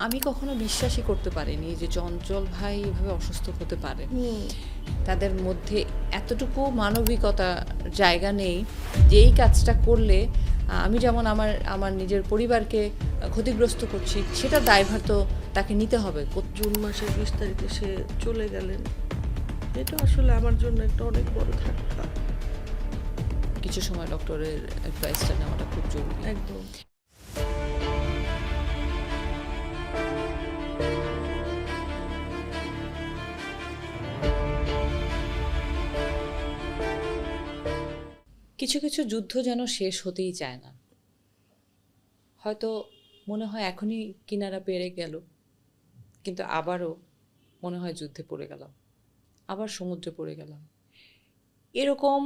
আমি কখনো বিশ্বাসই করতে পারিনি যে চঞ্চল ভাই এভাবে অসুস্থ হতে পারে। তাদের মধ্যে এতটুকু মানবিকতা জায়গা নেই যে এই কাজটা করলে আমি যেমন আমার আমার নিজের পরিবারকে ক্ষতিগ্রস্ত করছি, সেটা দায়ভার তো তাকে নিতে হবে। জুন মাসের 20 তারিখে সে চলে গেলেন। এটা আসলে আমার জন্য একটা অনেক বড় ধাক্কা। কিছু সময় ডক্টরের অ্যাডভাইসটা নেওয়াটা খুব জরুরি। একদম। কিছু কিছু যুদ্ধ যেন শেষ হতেই চায় না। হয়তো মনে হয় এখনই কিনারা পেরে গেল, কিন্তু আবারও মনে হয় যুদ্ধে পড়ে গেলাম, আবার সমুদ্রে পড়ে গেলাম। এরকম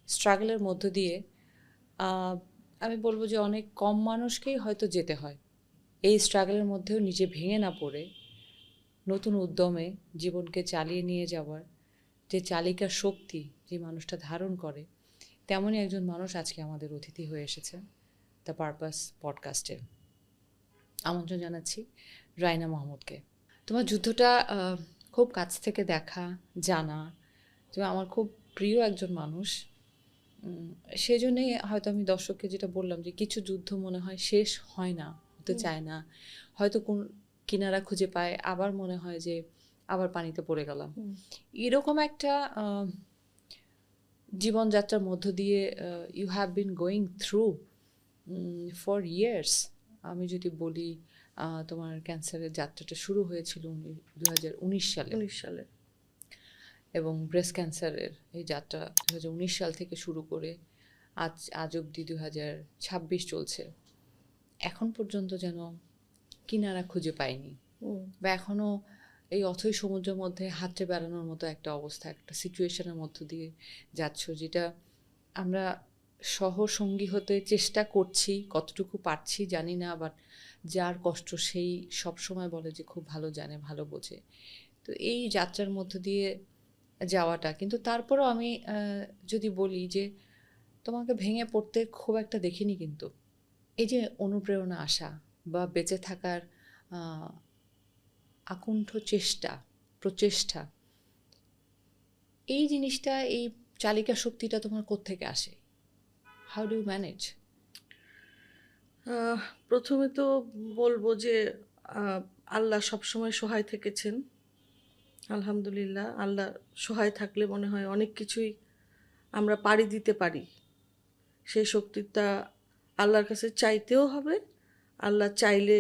স্ট্রাগলের মধ্য দিয়ে আমি বলবো যে অনেক কম মানুষকেই হয়তো যেতে হয়। এই স্ট্রাগলের মধ্যেও নিজে ভেঙে না পড়ে নতুন উদ্যমে জীবনকে চালিয়ে নিয়ে যাওয়ার যে চালিকা শক্তি যে মানুষটা ধারণ করে, তেমনই একজন মানুষ আজকে আমাদের অতিথি হয়ে এসেছে দ্য পারপাস পডকাস্টে। আমন্ত্রণ জানাচ্ছি রায়না মাহমুদকে। তোমার যুদ্ধটা খুব কাছ থেকে দেখা, জানা, তুমি আমার খুব প্রিয় একজন মানুষ। সেই জন্যেই হয়তো আমি দর্শককে যেটা বললাম যে কিছু যুদ্ধ মনে হয় শেষ হয় না, হতে চায় না, হয়তো কোন কিনারা খুঁজে পায়, আবার মনে হয় যে আবার পানিতে পড়ে গেলাম। এরকম একটা জীবনযাত্রার মধ্য দিয়ে you have been going through for years. আমি যদি বলি তোমার ক্যান্সারের যাত্রাটা শুরু হয়েছিল 2019 সালে, 19 সালে। এবং ব্রেস্ট ক্যান্সারের এই যাত্রা 2019 সাল থেকে শুরু করে আজ অবধি 2026 চলছে। এখন পর্যন্ত যেন কিনারা খুঁজে পাইনি, বা এখনও এই অথৈ সমুদ্রের মধ্যে হাতড়ে বেড়ানোর মতো একটা অবস্থা, একটা সিচুয়েশনের মধ্য দিয়ে যাচ্ছ, যেটা আমরা সহসঙ্গী হতে চেষ্টা করছি, কতটুকু পারছি জানি না, বাট যার কষ্ট সেই সবসময় বলে যে খুব ভালো জানে, ভালো বোঝে। তো এই যাত্রার মধ্য দিয়ে যাওয়াটা, কিন্তু তারপরও আমি যদি বলি যে তোমাকে ভেঙে পড়তে খুব একটা দেখিনি, কিন্তু এই যে অনুপ্রেরণা আসা বা বেঁচে থাকার আকুণ্ঠ চেষ্টা, প্রচেষ্টা, এই জিনিসটা, এই চালিকা শক্তিটা তোমার কোত্থেকে আসে? How do you manage? প্রথমে তো বলবো যে আল্লাহ সবসময় সহায় থেকেছেন। আলহামদুলিল্লাহ, আল্লাহ সহায় থাকলে মনে হয় অনেক কিছুই আমরা পাড়ি দিতে পারি। সেই শক্তিটা আল্লাহর কাছে চাইতেও হবে। আল্লাহ চাইলে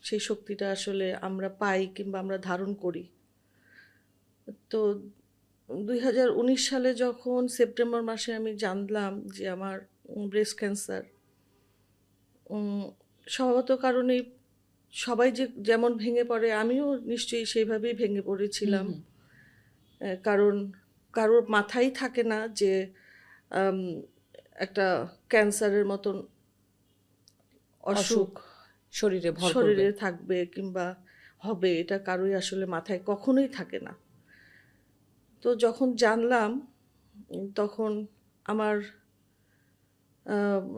সেই শক্তিটা আসলে আমরা পাই কিংবা আমরা ধারণ করি। তো 2019 সালে যখন সেপ্টেম্বর মাসে আমি জানলাম যে আমার ব্রেস্ট ক্যান্সার, স্বভাবত কারণেই সবাই যে যেমন ভেঙে পড়ে আমিও নিশ্চয়ই সেইভাবেই ভেঙে পড়েছিলাম। কারণ কারোর মাথায় থাকে না যে একটা ক্যান্সারের মতন অসুখ শরীরে ভর করবে, শরীরে থাকবে কিংবা হবে, এটা কারোই আসলে মাথায় কখনোই থাকে না। তো যখন জানলাম তখন আমার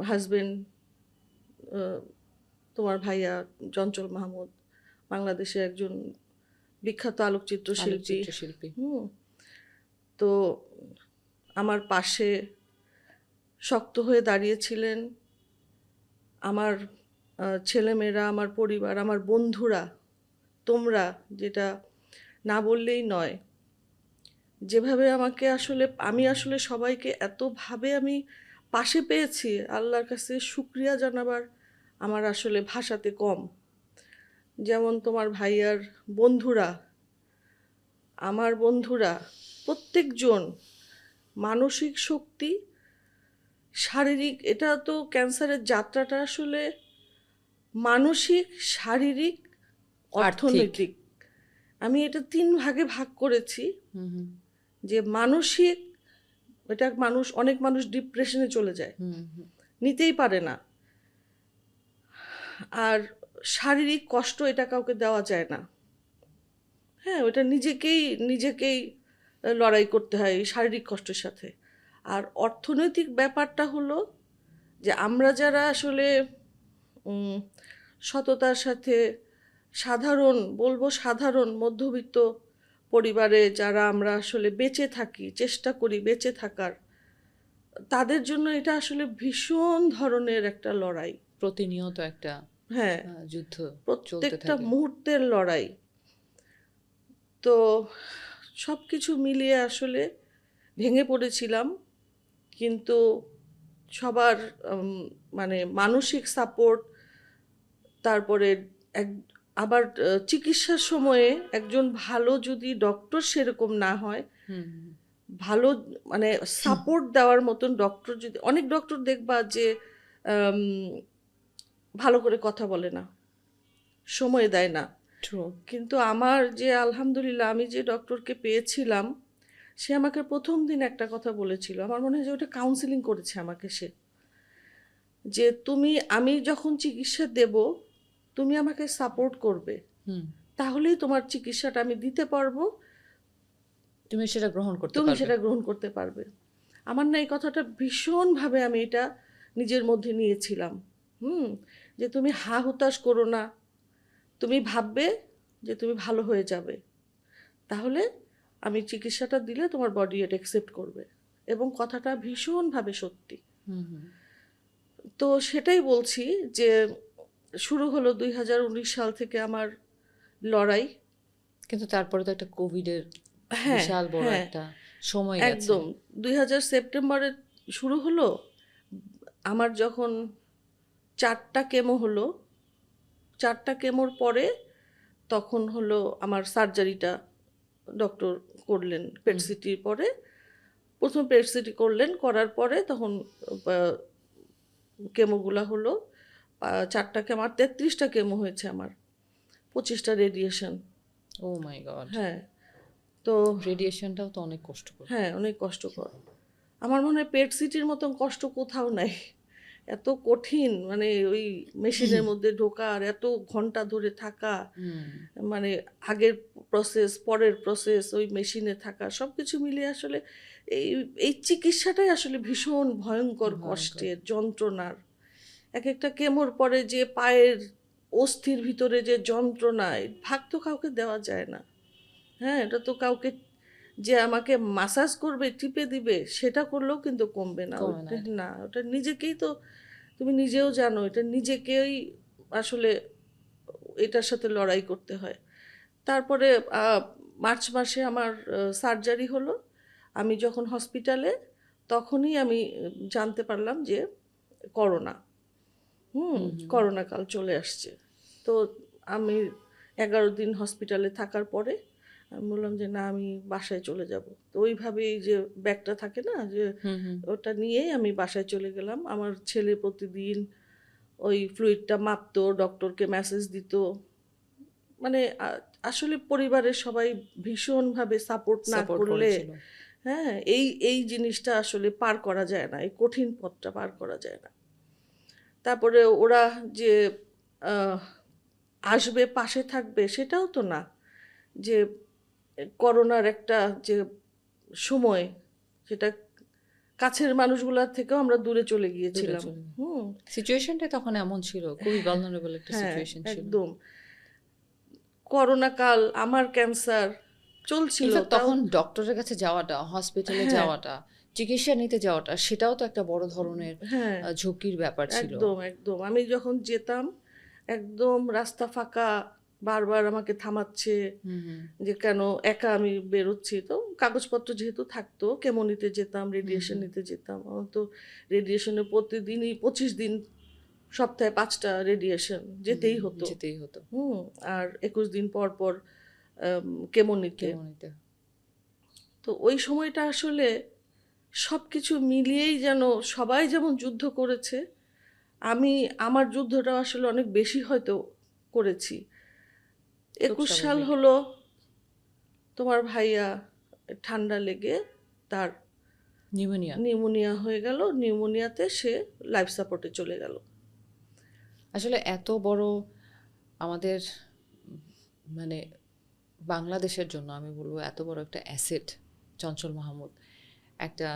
হাজবেন্ড, তোমার ভাইয়া চঞ্চল মাহমুদ, বাংলাদেশের একজন বিখ্যাত আলোকচিত্র শিল্পী, তো আমার পাশে শক্ত হয়ে দাঁড়িয়েছিলেন। আমার ছেলেমেয়েরা, আমার পরিবার, আমার বন্ধুরা, তোমরা, যেটা না বললেই নয়, যেভাবে আমাকে আসলে আমি আসলে সবাইকে এতভাবে আমি পাশে পেয়েছি, আল্লাহর কাছে শুকরিয়া জানাবার আমার আসলে ভাষাতে কম। যেমন তোমার ভাইয়ার বন্ধুরা, আমার বন্ধুরা, প্রত্যেকজন মানসিক শক্তি, শারীরিক, এটা তো ক্যান্সারের যাত্রাটা আসলে মানসিক, শারীরিক, অর্থনৈতিক, আমি এটা 3 ভাগে ভাগ করেছি। যে মানসিক, এটা অনেক মানুষ ডিপ্রেশনে চলে যায়, নিতেই পারে না। আর শারীরিক কষ্ট এটা কাউকে দেওয়া যায় না। হ্যাঁ, ওটা নিজেকেই লড়াই করতে হয় শারীরিক কষ্টের সাথে। আর অর্থনৈতিক ব্যাপারটা হলো যে আমরা যারা আসলে সততার সাথে সাধারণ মধ্যবিত্ত পরিবারে যারা আমরা আসলে বেঁচে থাকি, চেষ্টা করি বেঁচে থাকার, তাদের জন্য এটা আসলে ভীষণ ধরনের একটা লড়াই। প্রতিনিয়ত একটা হ্যাঁ, যুদ্ধ চলতে প্রত্যেকটা থাকে। মুহূর্তের লড়াই। তো সব কিছু মিলিয়ে আসলে ভেঙে পড়েছিলাম, কিন্তু সবার মানে মানসিক সাপোর্ট, তারপরে এক আবার চিকিৎসার সময়ে একজন ভালো যদি ডক্টর সেরকম না হয়, হুম হুম, ভালো মানে সাপোর্ট দেওয়ার মতন ডক্টর যদি, অনেক ডক্টর দেখবা যে আম, ভালো করে কথা বলে না, সময় দেয় না। ট্রু। কিন্তু আমার যে আলহামদুলিল্লাহ আমি যে ডক্টরকে পেয়েছিলাম, সে আমাকে প্রথম দিন একটা কথা বলেছিল, আমার মনে হয় যে ওটা কাউন্সিলিং করেছে আমাকে সে, যে আমি যখন চিকিৎসা দেব, তুমি আমাকে সাপোর্ট করবে, হুম, তাহলেই তোমার চিকিৎসাটা আমি দিতে পারবো, তুমি সেটা গ্রহণ করতে তুমি পারবে। সেটা গ্রহণ করতে পারবে। আমার না এই কথাটা ভীষণভাবে আমি এটা নিজের মধ্যে নিয়েছিলাম। যে তুমি হা হুতাশ করো না, তুমি ভাববে যে তুমি ভালো হয়ে যাবে, তাহলে আমি চিকিৎসাটা দিলে তোমার বডি এটা অ্যাকসেপ্ট করবে। এবং কথাটা ভীষণভাবে সত্যি। হুম হুম। তো সেটাই বলছি যে শুরু হলো 2019 সাল থেকে আমার লড়াই। কিন্তু তারপরে তো একটা কোভিডের হ্যাঁ, বিশাল বড় হ্যাঁ, একটা সময় গেছে। একদম 2000 সেপ্টেম্বরে শুরু হলো। আমার যখন 4টা কেমো হলো, 4টা কেমোর পরে তখন হলো আমার সার্জারিটা ডক্টর করলেন পেট সিটির পরে। প্রথম পেট সিটি করলেন, করার পরে তখন কেমোগুলা হলো। 4টা কেমো, আর 33টা কেমো হয়েছে আমার, 25টা রেডিয়েশন। ও মাই গড। হ্যাঁ, তো রেডিয়েশনটাও তো অনেক কষ্টকর। হ্যাঁ, অনেক কষ্টকর। আমার মনে হয় পেট সিটির মতন কষ্ট কোথাও নাই। এত কঠিন, মানে ওই মেশিনের মধ্যে ঢোকা আর এত ঘন্টা ধরে থাকা, হুম। মানে আগের প্রসেস পরের প্রসেস, ওই মেশিনে থাকা, সব কিছু মিলিয়ে আসলে এই এই চিকিৎসাটাই আসলে ভীষণ ভয়ঙ্কর ভয়ঙ্কর। কষ্টের, যন্ত্রণার। এক একটা কেমোর পরে যে পায়ের অস্থির ভিতরে যে যন্ত্রণায় ভাগ তো কাউকে দেওয়া যায় না। হ্যাঁ, এটা তো কাউকে যে আমাকে মাসাজ করবে, টিপে দিবে, সেটা করলেও কিন্তু কমবে না। কমে না এটা। না, ওটা নিজেকেই তো, তুমি নিজেও জানো, এটা নিজেকেই আসলে এটার সাথে লড়াই করতে হয়। তারপরে মার্চ মাসে আমার সার্জারি হলো। আমি যখন হসপিটালে, তখনই আমি জানতে পারলাম যে করোনা, হুম হুম। করোনা কাল চলে আসছে। তো আমি 11 দিন হসপিটালে থাকার পরে আমি বললাম যে না, আমি বাসায় চলে যাব। তো ওইভাবে এই যে ব্যাগটা থাকে না, যে হুম হুম। ওটা নিয়েই আমি বাসায় চলে গেলাম। আমার ছেলে প্রতিদিন ওই ফ্লুইডটা মাপতো, ডক্টরকে মেসেজ দিত। মানে আসলে পরিবারের সবাই ভীষণভাবে সাপোর্ট না সাপোর্ট করলে, করেছিল। হ্যাঁ, এই এই জিনিসটা আসলে পার করা যায় না, এই কঠিন পথটা পার করা যায় না। তারপরে ওরা যে আহ, আসবে, পাশে থাকবে, সেটাও তো না। যে করোনার একটা যে সময়, সেটা কাছের মানুষগুলোর থেকেও আমরা দূরে চলে দূরে গিয়েছিলাম। চলে। হুম সিচুয়েশনটা তখন এমন ছিল, খুবই ভালনারেবল একটা হ্যাঁ, সিচুয়েশন ছিল। একদম। করোনা কাল, আমার ক্যান্সার চলছিল ইনফ্যাক্ট তাও। তখন ডক্টরের কাছে যাওয়াটা, হসপিটালে হ্যাঁ, যাওয়াটা, চিকিৎসা নিতে যাওয়াটা, সেটাও তো একটা বড় ধরনের হ্যাঁ, ঝুঁকির ব্যাপার ছিল। একদম একদম। আমি যখন যেতাম, একদম রাস্তা ফাঁকা, বারবার আমাকে থামাচ্ছে হুম হুম যে কেন একা আমি বেরোচ্ছি। তো কাগজপত্র যেহেতু থাকতো, কেমো নিতে যেতাম, হুম রেডিয়েশন হুম। নিতে যেতাম। আমার তো রেডিয়েশনে প্রতিদিনই 25 দিন, সপ্তাহে 5টা রেডিয়েশন যেতেই হতো। যেতেই হতো আর 21 দিন পর পর কেমো নিতে। কেমন নিতে। তো ওই সময়টা আসলে সব কিছু মিলিয়েই যেন, সবাই যেমন যুদ্ধ করেছে, আমি আমার যুদ্ধটা আসলে অনেক বেশি হয়তো করেছি। খুব 21 সাল স্বাভাবিক। হলো, তোমার ভাইয়া ঠান্ডা লেগে তার নিউমোনিয়া। নিউমোনিয়া হয়ে গেল। নিউমোনিয়াতে সে লাইফ সাপোর্টে চলে গেল। আসলে এত বড় আমাদের মানে বাংলাদেশের জন্য আমি বলবো এত বড় একটা অ্যাসেট চঞ্চল মাহমুদ, একটা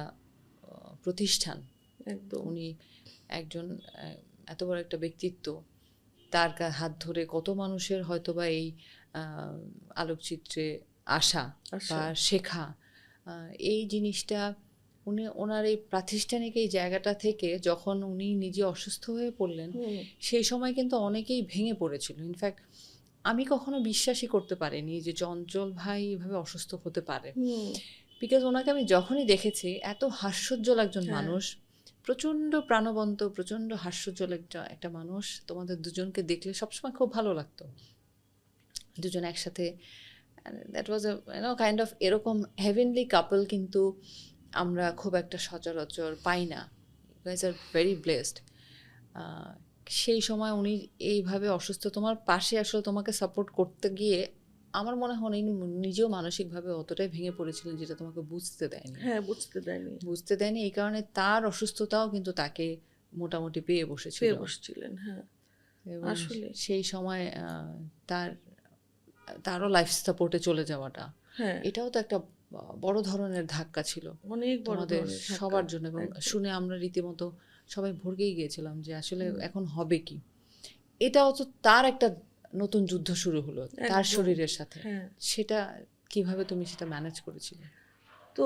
প্রতিষ্ঠান, একদম উনি একজন এত বড় একটা ব্যক্তিত্ব, তার হাত ধরে কত মানুষের হয়তোবা এই আলোকচিত্রে আসা বা শেখা, এই জিনিসটা ওনার এই প্রাতিষ্ঠানিক এই জায়গাটা থেকে যখন উনি নিজে অসুস্থ হয়ে পড়লেন, সেই সময় কিন্তু অনেকেই ভেঙে পড়েছিল। ইনফ্যাক্ট আমি কখনো বিশ্বাসই করতে পারিনি যে চঞ্চল ভাই এভাবে অসুস্থ হতে পারে, বিকজ ওনাকে আমি যখনই দেখেছি এত হাস্যোজ্জ্বল একজন মানুষ, প্রচণ্ড প্রাণবন্ত, প্রচণ্ড হাস্যোজ্জ্বল একটা মানুষ। তোমাদের দুজনকে দেখলে সবসময় খুব ভালো লাগতো, দুজন একসাথে। দ্যাট ওয়াজ কাইন্ড অফ এরকম হেভেনলি কাপল কিন্তু আমরা খুব একটা সচরাচর পাই না। You guys are very blessed. সেই সময় উনি এইভাবে অসুস্থ তোমার পাশে আসলে তোমাকে সাপোর্ট করতে গিয়ে আমার মনে হয় উনি নিজেও মানসিকভাবে অতটাই ভেঙে পড়েছিলেন যেটা তোমাকে বুঝতে দেয়নি। হ্যাঁ, বুঝতে দেয়নি। এই কারণে তার অসুস্থতাও কিন্তু তাকে মোটামুটি পেয়ে বসেছিলেন। হ্যাঁ, এবং সেই সময় তারও লাইফ সাপোর্টে চলে যাওয়াটা, এটাও তো একটা বড় ধরনের ধাক্কা ছিল আমাদের সবার জন্য। এবং শুনে আমরা রীতিমতো সবাই ভরকেই গিয়েছিলাম যে আসলে এখন হবে কি। এটাও তো তার একটা নতুন যুদ্ধ শুরু হলো তার শরীরের সাথে। সেটা কিভাবে তুমি সেটা ম্যানেজ করেছিলে? তো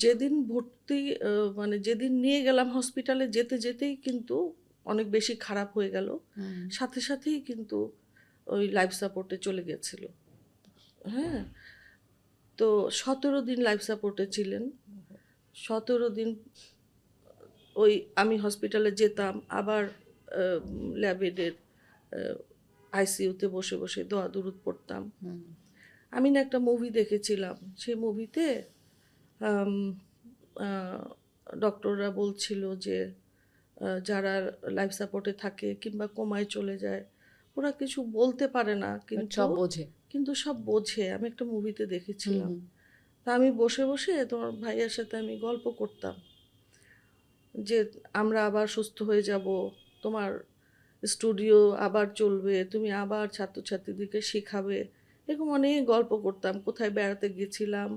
যেদিন ভর্তি মানে যেদিন নিয়ে গেলাম হসপিটালে, যেতেই কিন্তু অনেক বেশি খারাপ হয়ে গেল। সাথে সাথেই কিন্তু ওই লাইফ সাপোর্টে চলে গেছিল। হ্যাঁ, তো 17 দিন লাইফ সাপোর্টে ছিলেন। 17 দিন ওই আমি হসপিটালে যেতাম, আবার ল্যাবেডের আইসিইউতে বসে বসে দোয়া দুরুদ পড়তাম। আমি না একটা মুভি দেখেছিলাম, সেই মুভিতে ডক্টররা বলছিল যে যারা লাইফ সাপোর্টে থাকে কিংবা কোমায় চলে যায়, ওরা কিছু বলতে পারে না কিন্তু সব বোঝে। আমি একটা মুভিতে দেখেছিলাম। তা আমি বসে বসে তোমার ভাইয়ের সাথে আমি গল্প করতাম যে আমরা আবার সুস্থ হয়ে যাব, তোমার স্টুডিও আবার চলবে, তুমি আবার ছাত্রছাত্রীদেরকে শেখাবে, এরকম অনেক গল্প করতাম। কোথায় বেড়াতে গেছিলাম,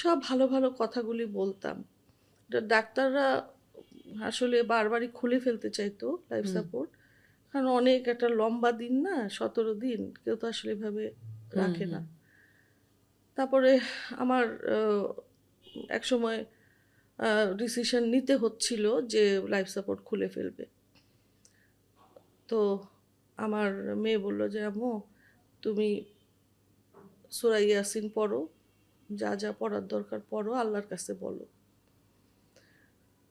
সব ভালো ভালো কথাগুলি বলতাম। ডাক্তাররা আসলে বারবারই খুলে ফেলতে চাইতো লাইফ সাপোর্ট, কারণ অনেক একটা লম্বা দিন না, 17 দিন কেউ তো আসলে এভাবে রাখে না। তারপরে আমার এক সময় ডিসিশন নিতে হচ্ছিল যে লাইফ সাপোর্ট খুলে ফেলবে। তো আমার মেয়ে বললো যে আম্মু তুমি সূরা ইয়াসিন পড়ো, যা যা পড়ার দরকার পড়ো, আল্লাহর কাছে বলো।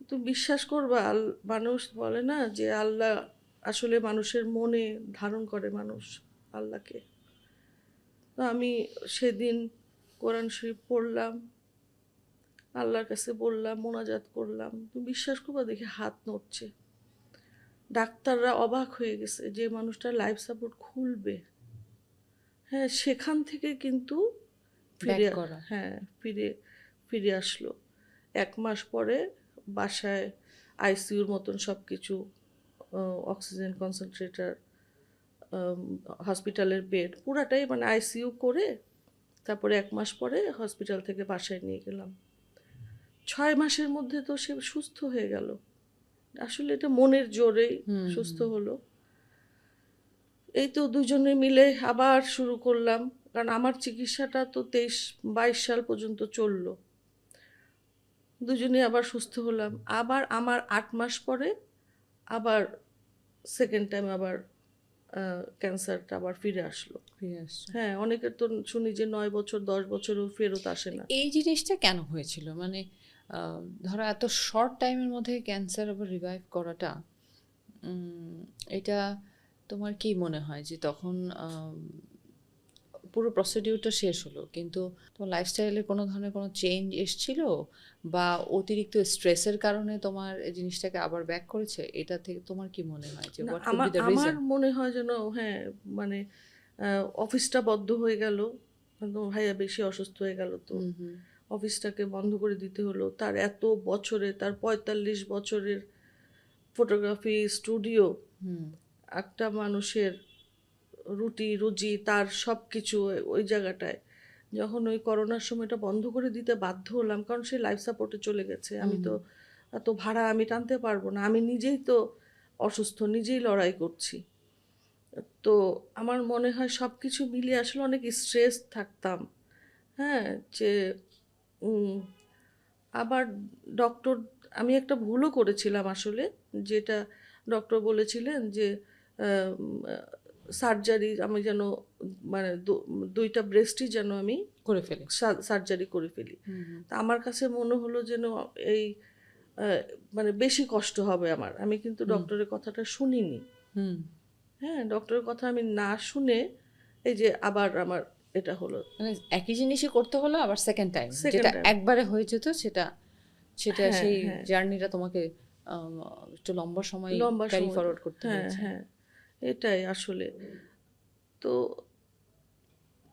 তুমি বিশ্বাস করবা, মানুষ বলে না যে আল্লাহ আসলে মানুষের মনে ধারণ করে মানুষ আল্লাহকে। তো আমি সেদিন কোরআন শরীফ পড়লাম, আল্লাহর কাছে বললাম, মোনাজাত করলাম। তুমি বিশ্বাস করবা, দেখে হাত নড়ছে। ডাক্তাররা অবাক হয়ে গেছে যে মানুষটা লাইফ সাপোর্ট খুলবে। হ্যাঁ, সেখান থেকে কিন্তু ফিরে আসলো। 1 মাস পরে বাসায় আইসিইউর মতন সব কিছু, অক্সিজেন কনসেন্ট্রেটর, হসপিটালের বেড পুরাটাই মানে আইসিইউ করে, তারপরে 1 মাস পরে হসপিটাল থেকে বাসায় নিয়ে গেলাম। 6 মাসের মধ্যে তো সে সুস্থ হয়ে গেল। আসলে এটা মনের জোরেই সুস্থ হলো। এই তো দুজনে মিলে আবার শুরু করলাম, কারণ আমার চিকিৎসাটা তো 23-22 সাল পর্যন্ত চললো। দুজনে আবার সুস্থ হলাম। আবার আমার 8 মাস পরে আবার সেকেন্ড টাইম আবার ক্যান্সারটা আবার ফিরে আসলো। হ্যাঁ, অনেকের তো শুনি যে 9 বছর 10 বছরও ফেরত আসে না। এই জিনিসটা কেন হয়েছিল? মানে ধরো এত শর্ট টাইমের মধ্যে ক্যান্সার আবার রিভাইভ করাটা, এটা তোমার কি মনে হয় যে তখন পুরো প্রসিডিউরটা শেষ হলো কিন্তু তোমার লাইফস্টাইলে কোনো ধরনের কোনো চেঞ্জ এসেছিল, বা অতিরিক্ত স্ট্রেসের কারণে তোমার এই জিনিসটাকে আবার ব্যাক করেছে? এটা থেকে তোমার কি মনে হয় যে what could be the reason? আমার মনে হয় যেন হ্যাঁ, মানে অফিসটা বন্ধ হয়ে গেল, ভাইয়া বেশি অসুস্থ হয়ে গেল, তো অফিসটাকে বন্ধ করে দিতে হলো। তার এত বছরে, তার 45 বছরের ফটোগ্রাফি স্টুডিও, একটা মানুষের রুজি তার সব কিছু ওই জায়গাটায়, যখন ওই করোনার সময়টা বন্ধ করে দিতে বাধ্য হলাম, কারণ সে লাইফ সাপোর্টে চলে গেছে। আমি তো এত ভাড়া আমি টানতে পারবো না, আমি নিজেই তো অসুস্থ, নিজেই লড়াই করছি। তো আমার মনে হয় সব কিছু মিলিয়ে আসলে অনেক স্ট্রেস থাকতাম। হ্যাঁ, যে উম, আবার ডক্টর, আমি একটা ভুলও করেছিলাম আসলে, যেটা ডক্টর বলেছিলেন যে সার্জারি আমি যেন, মানে দুইটা ব্রেস্টই যেন আমি করে ফেলি। সার্জারি করে ফেলি। হুম হুম তা আমার কাছে মনে হলো যেন এই আহ, মানে বেশি কষ্ট হবে আমার। আমি কিন্তু হুম ডক্টরের কথাটা শুনিনি। হুম। হ্যাঁ, ডক্টরের কথা আমি না শুনে এই যে আবার আমার এটা হলো মানে একই জিনিসই করতে হলো আবার সেকেন্ড টাইম, যেটা সেকেন্ড টাইম। একবারে হয়ে যেত সেটা সেটা হ্যাঁ, সেই হ্যাঁ, জার্নিটা তোমাকে একটু লম্বা সময় লম্বা ক্যারি সময় ফরওয়ার্ড করতে হ্যাঁ, হয়েছে। হ্যাঁ, এটাই আসলে। তো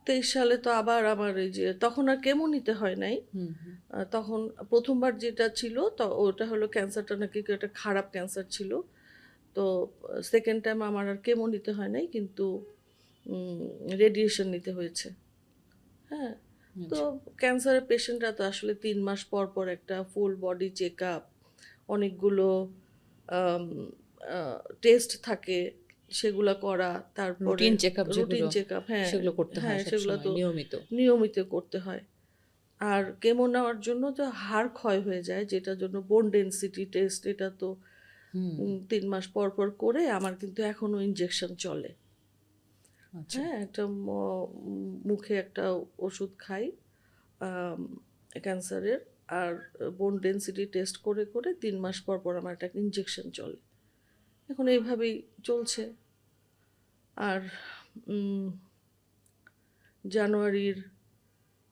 23 সালে তো আবার আমার এই যে তখন আর কেমো নিতে হয় নাই। হুম হুম তখন প্রথমবার যেটা ছিল তো ওটা হলো ক্যান্সারটা নাকি একটা খারাপ ক্যান্সার ছিল। তো সেকেন্ড টাইম আমার আর কেমো নিতে হয় নাই, কিন্তু রেডিয়েশন নিতে হয়েছে। হ্যাঁ, তো আচ্ছা। ক্যান্সারের পেশেন্টরা তো আসলে 3 মাস পর পর একটা ফুল বডি চেক আপ, অনেকগুলো টেস্ট থাকে, সেগুলা করা, তারপরে রুটিন চেক আপ রুটিন যেগুলো, চেক আপ, হ্যাঁ, সেগুলো করতে হয় হ্যাঁ, সেগুলো সবসময় তো নিয়মিত। নিয়মিত করতে হয়। আর কেমো নেওয়ার জন্য তো হাড় ক্ষয় হয়ে যায়, যেটার জন্য বোন ডেনসিটি টেস্ট, এটা তো হুম। 3 মাস পর পর করে আমার কিন্তু এখনো ইনজেকশন চলে। আচ্ছা। হ্যাঁ, একটা মুখে একটা ওষুধ খাই ক্যান্সারের, আর বোন ডেনসিটি টেস্ট করে করে 3 মাস পর পর আমার একটা ইনজেকশন চলে। এখন এইভাবেই চলছে। আর উম, জানুয়ারির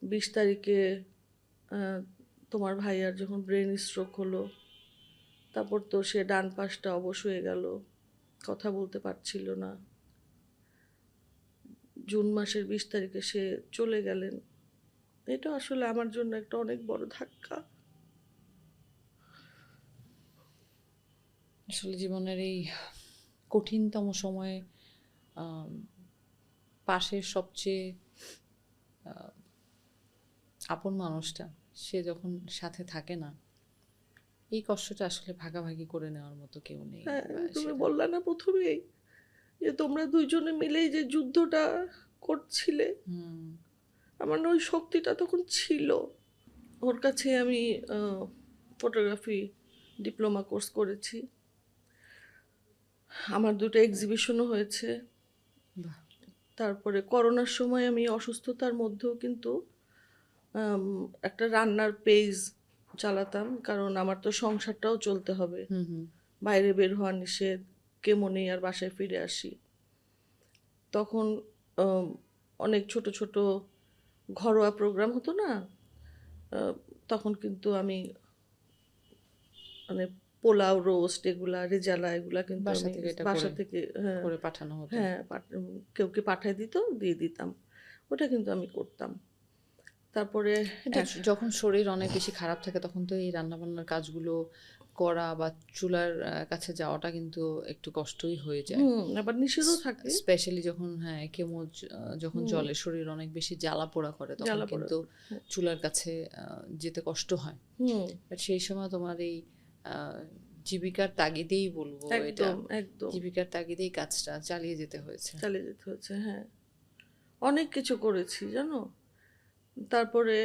20 তারিখে আহ, তোমার ভাইয়ার যখন ব্রেন স্ট্রোক হলো, তারপর তো সে ডান পাশটা অবশ হয়ে গেল, কথা বলতে পারছিল না। জুন মাসের 20 তারিখে সে চলে গেলেন। এটা আসলে আমার জন্য একটা অনেক বড় ধাক্কা। আসলে জীবনের এই কঠিনতম সময়ে আম, পাশের সবচেয়ে আপন মানুষটা সে যখন সাথে থাকে না, এই কষ্টটা আসলে ভাগাভাগি করে নেওয়ার মতো কেউ নেই। হ্যাঁ, বা তুমি সেটা বললা না প্রথমেই যে তোমরা দুইজনে মিলেই যে যুদ্ধটা করছিলে, হুম আমার না ওই শক্তিটা তখন ছিল। ওর কাছে আমি ফটোগ্রাফি ডিপ্লোমা কোর্স করেছি, আমার দুটো এক্সিবিশনও হয়েছে। বাহ। তারপরে করোনার সময় আমি অসুস্থতার মধ্যেও কিন্তু আম, একটা রান্নার পেজ চালাতাম, কারণ আমার তো সংসারটাও চলতে হবে। হুম হুম বাইরে বের হওয়া নিষেধ, কেমো নেই, আর বাসায় ফিরে আসি। তখন আম, অনেক ছোট ছোট ঘরোয়া প্রোগ্রাম হতো না, আহ, তখন কিন্তু আমি মানে পোলাও, রোস্ট, এগুলা রেজালা, এগুলা কিন্তু বাসা আমি থেকে এটা বাসা করে থেকে, হ্যাঁ, করে পাঠানো হতো। হ্যাঁ, কেউ কে পাঠায় দিত, দিয়ে দিতাম। ওটা কিন্তু আমি করতাম। তারপরে কিন্তু এক যখন শরীর অনেক বেশি খারাপ থাকে তখন তো এই রান্নাবান্নার কাজগুলো করা বা চুলার কাছে যাওয়াটা কিন্তু একটু কষ্টই হয়ে যায়। আবার নিষেধও থাকে। স্পেশালি যখন হ্যাঁ কেমো যখন হুম, জলে শরীর অনেক বেশি জ্বালা পোড়া করে তখন জ্বালা পোড়া কিন্তু করে। হুম, চুলার কাছে যেতে কষ্ট হয়। হুম, বাট সেই সময় তোমার এই আহ, জীবিকার তাগিদেই বলবো এটা, একদম, একদম জীবিকার তাগিদেই কাজটা চালিয়ে যেতে হয়েছে। চালিয়ে যেতে হচ্ছে। হ্যাঁ, অনেক কিছু করেছি জানো। তারপরে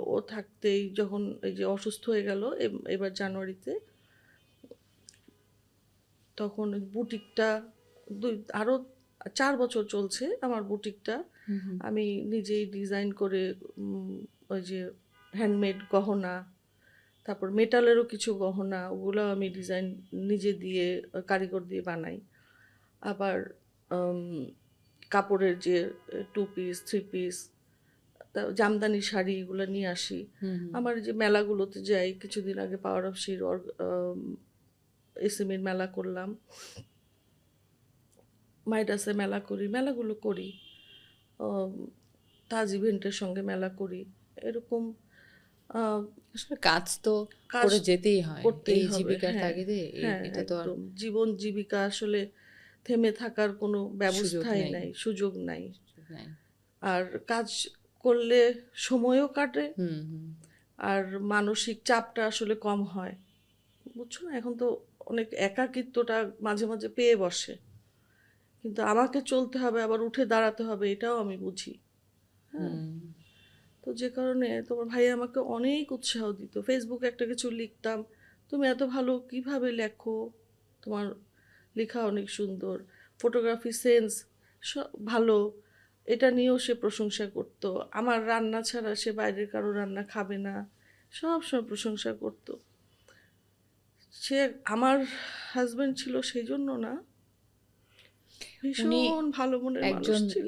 ও থাকতেই যখন এই যে অসুস্থ হয়ে গেল এবার জানুয়ারিতে, তখন ওই বুটিকটা আরও 4 বছর চলছে আমার বুটিকটা। হুম হুম আমি নিজেই ডিজাইন করে ওই যে হ্যান্ডমেড গহনা, তারপর মেটালেরও কিছু গহনা, ওগুলো আমি ডিজাইন নিজে দিয়ে কারিগর দিয়ে বানাই। আবার উম, কাপড়ের যে 2 পিস 3 পিস, জামদানি শাড়ি, এগুলো নিয়ে আসি। হুম হুম আমার যে মেলাগুলোতে যাই, কিছুদিন আগে পাওয়ার অফ শির এসএমএর মেলা করলাম, মাইডাসে মেলা করি, মেলাগুলো করি, আম, তাজ ইভেন্টের সঙ্গে মেলা করি, এরকম আহ, আসলে কাজ তো কাজ করে যেতেই হয় করতেই এই হবে। জীবিকার হ্যাঁ, তাগিদে। হ্যাঁ, এটা তো আর একদম জীবন জীবিকা আসলে থেমে থাকার কোনো সুযোগ ব্যবস্থাই নেই, নাই, সুযোগ নাই। সুযোগ নেই। আর কাজ করলে সময়ও কাটে, হুম হুম। আর মানসিক চাপটা আসলে কম হয়। বুঝছো না, এখন তো অনেক একাকিত্বটা মাঝে মাঝে পেয়ে বসে। কিন্তু আমাকে চলতে হবে, আবার উঠে দাঁড়াতে হবে, এটাও আমি বুঝি। হ্যাঁ, হুম, তো যে কারণে তোমার ভাই আমাকে অনেক উৎসাহ দিত। ফেসবুকে একটা কিছু লিখতাম, তুমি এত ভালো কিভাবে লেখো, তোমার লেখা অনেক সুন্দর, ফটোগ্রাফি সেন্স ভালো, এটা নিয়েও সে প্রশংসা করত। আমার রান্না ছাড়া সে বাইরের কারো রান্না খাবে না, সব সময় প্রশংসা করত। সে আমার হাজবেন্ড ছিল সেই জন্য না, উনি ভীষণ ভালো মনের মানুষ একজন ছিল।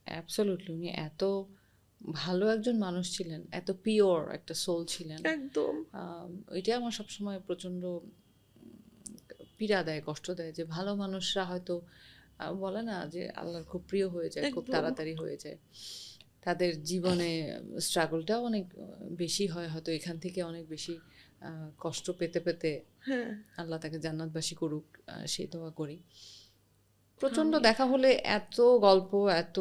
অ্যাবসলিউটলি উনি এত ভালো একজন মানুষ ছিলেন, এত পিওর একটা সোল ছিলেন। একদম ওইটা আমার সবসময় প্রচণ্ড পীড়া দেয়, কষ্ট দেয় যে ভালো মানুষরা হয়তো বলে না যে আল্লাহর খুব প্রিয় হয়ে যায়, খুব একদম। তাড়াতাড়ি হয়ে যায়। তাদের জীবনে স্ট্রাগলটাও অনেক বেশি হয়, হয়তো এখান থেকে অনেক বেশি কষ্ট পেতে পেতে হ্যাঁ, আল্লাহ তাকে জান্নাতবাসী করুক, সেই দোয়া করি। প্রচণ্ড আমি দেখা হলে এত গল্প, এত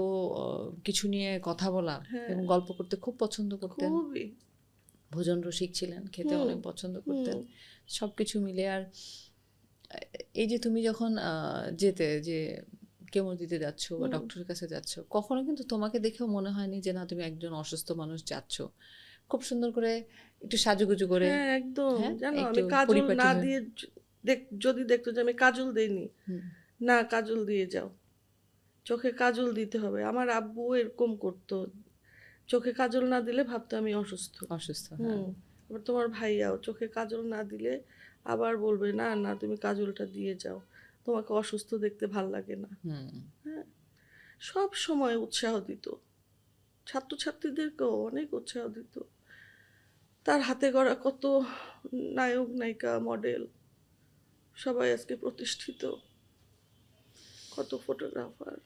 কিছু নিয়ে কথা বলা হ্যাঁ, এবং গল্প করতে খুব পছন্দ করতেন। খুবই। ভোজন রসিক ছিলেন, খেতে হুম, অনেক পছন্দ হুম, করতেন। সব কিছু মিলে আর এই যে তুমি যখন যেতে যে কেমো দিতে যাচ্ছ বা হুম। ডক্টরের কাছে যাচ্ছ, কখনো কিন্তু তোমাকে দেখেও মনে হয়নি যে না তুমি একজন অসুস্থ মানুষ যাচ্ছ। খুব সুন্দর করে একটু সাজুগুজু করে, হ্যাঁ, একদম। হ্যাঁ, জানো একটু আমি কাজল পরিপাটি না হয়ে। দিয়ে যদি দেখতো যে আমি কাজল দেইনি, হুম, না কাজল দিয়ে যাও, চোখে কাজল দিতে হবে। আমার আব্বু এরকম করতো, চোখে কাজল না দিলে ভাবতো আমি অসুস্থ। অসুস্থ, হ্যাঁ। হুম। আবার তোমার ভাইয়াও চোখে কাজল না দিলে আবার বলবে না না তুমি কাজলটা দিয়ে যাও, তোমাকে অসুস্থ দেখতে ভাল লাগে না। হুম, হ্যাঁ, সব সময় উৎসাহ দিত, ছাত্রছাত্রীদেরকেও অনেক উৎসাহ দিত। তার হাতে গড়া কত নায়ক নায়িকা মডেল সবাই আজকে প্রতিষ্ঠিত, কত ফটোগ্রাফার।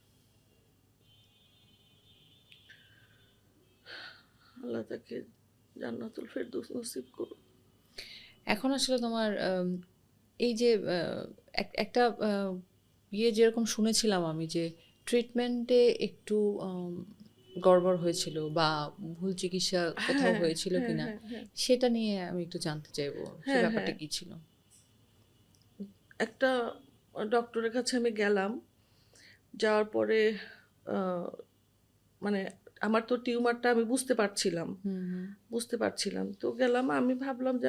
আল্লাহ তাকে জান্নাতুল ফেরদৌস নসিব করুন। এখন আসলে তোমার এই যে একটা যেরকম শুনেছিলাম আমি যে ট্রিটমেন্টে একটু গড়বড় হয়েছিল বা ভুল চিকিৎসা কোথাও হ্যাঁ, হয়েছিল হ্যাঁ, কিনা, হ্যাঁ, হ্যাঁ, সেটা নিয়ে আমি একটু জানতে চাইবো, সে হ্যাঁ, ব্যাপারটা হ্যাঁ। কি ছিল? একটা ডক্টরের কাছে আমি গেলাম, যাওয়ার পরে আহ, মানে আমার তো টিউমারটা আমি হুম, হুম, বুঝতে পারছিলাম। তো গেলাম, আমি ভাবলাম যে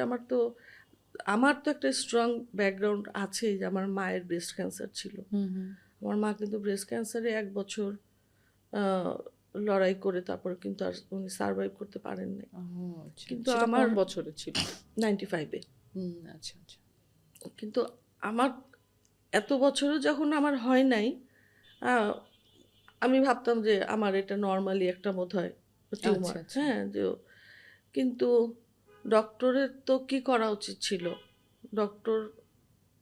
আমার তো একটা স্ট্রং ব্যাকগ্রাউন্ড আছে, যে আমার মায়ের ব্রেস্ট ক্যান্সার ছিল। হুম, হুম। আমার মা কিন্তু ব্রেস্ট ক্যান্সারে 1 বছর আহ, লড়াই করে তারপরে কিন্তু আর উনি সার্ভাইভ করতে পারেন নাই। ও আচ্ছা, কিন্তু সেটা আমার কোন বছরে ছিল? 95-এ। হুম, আচ্ছা আচ্ছা। কিন্তু আমার এত বছরও যখন আমার হয় নাই, আহ, আমি ভাবতাম যে আমার এটা নর্মালি একটা বোধহয় আচ্ছা টিউমার। আচ্ছা। হ্যাঁ, যে কিন্তু ডক্টরের তো কি করা উচিত ছিল, ডক্টর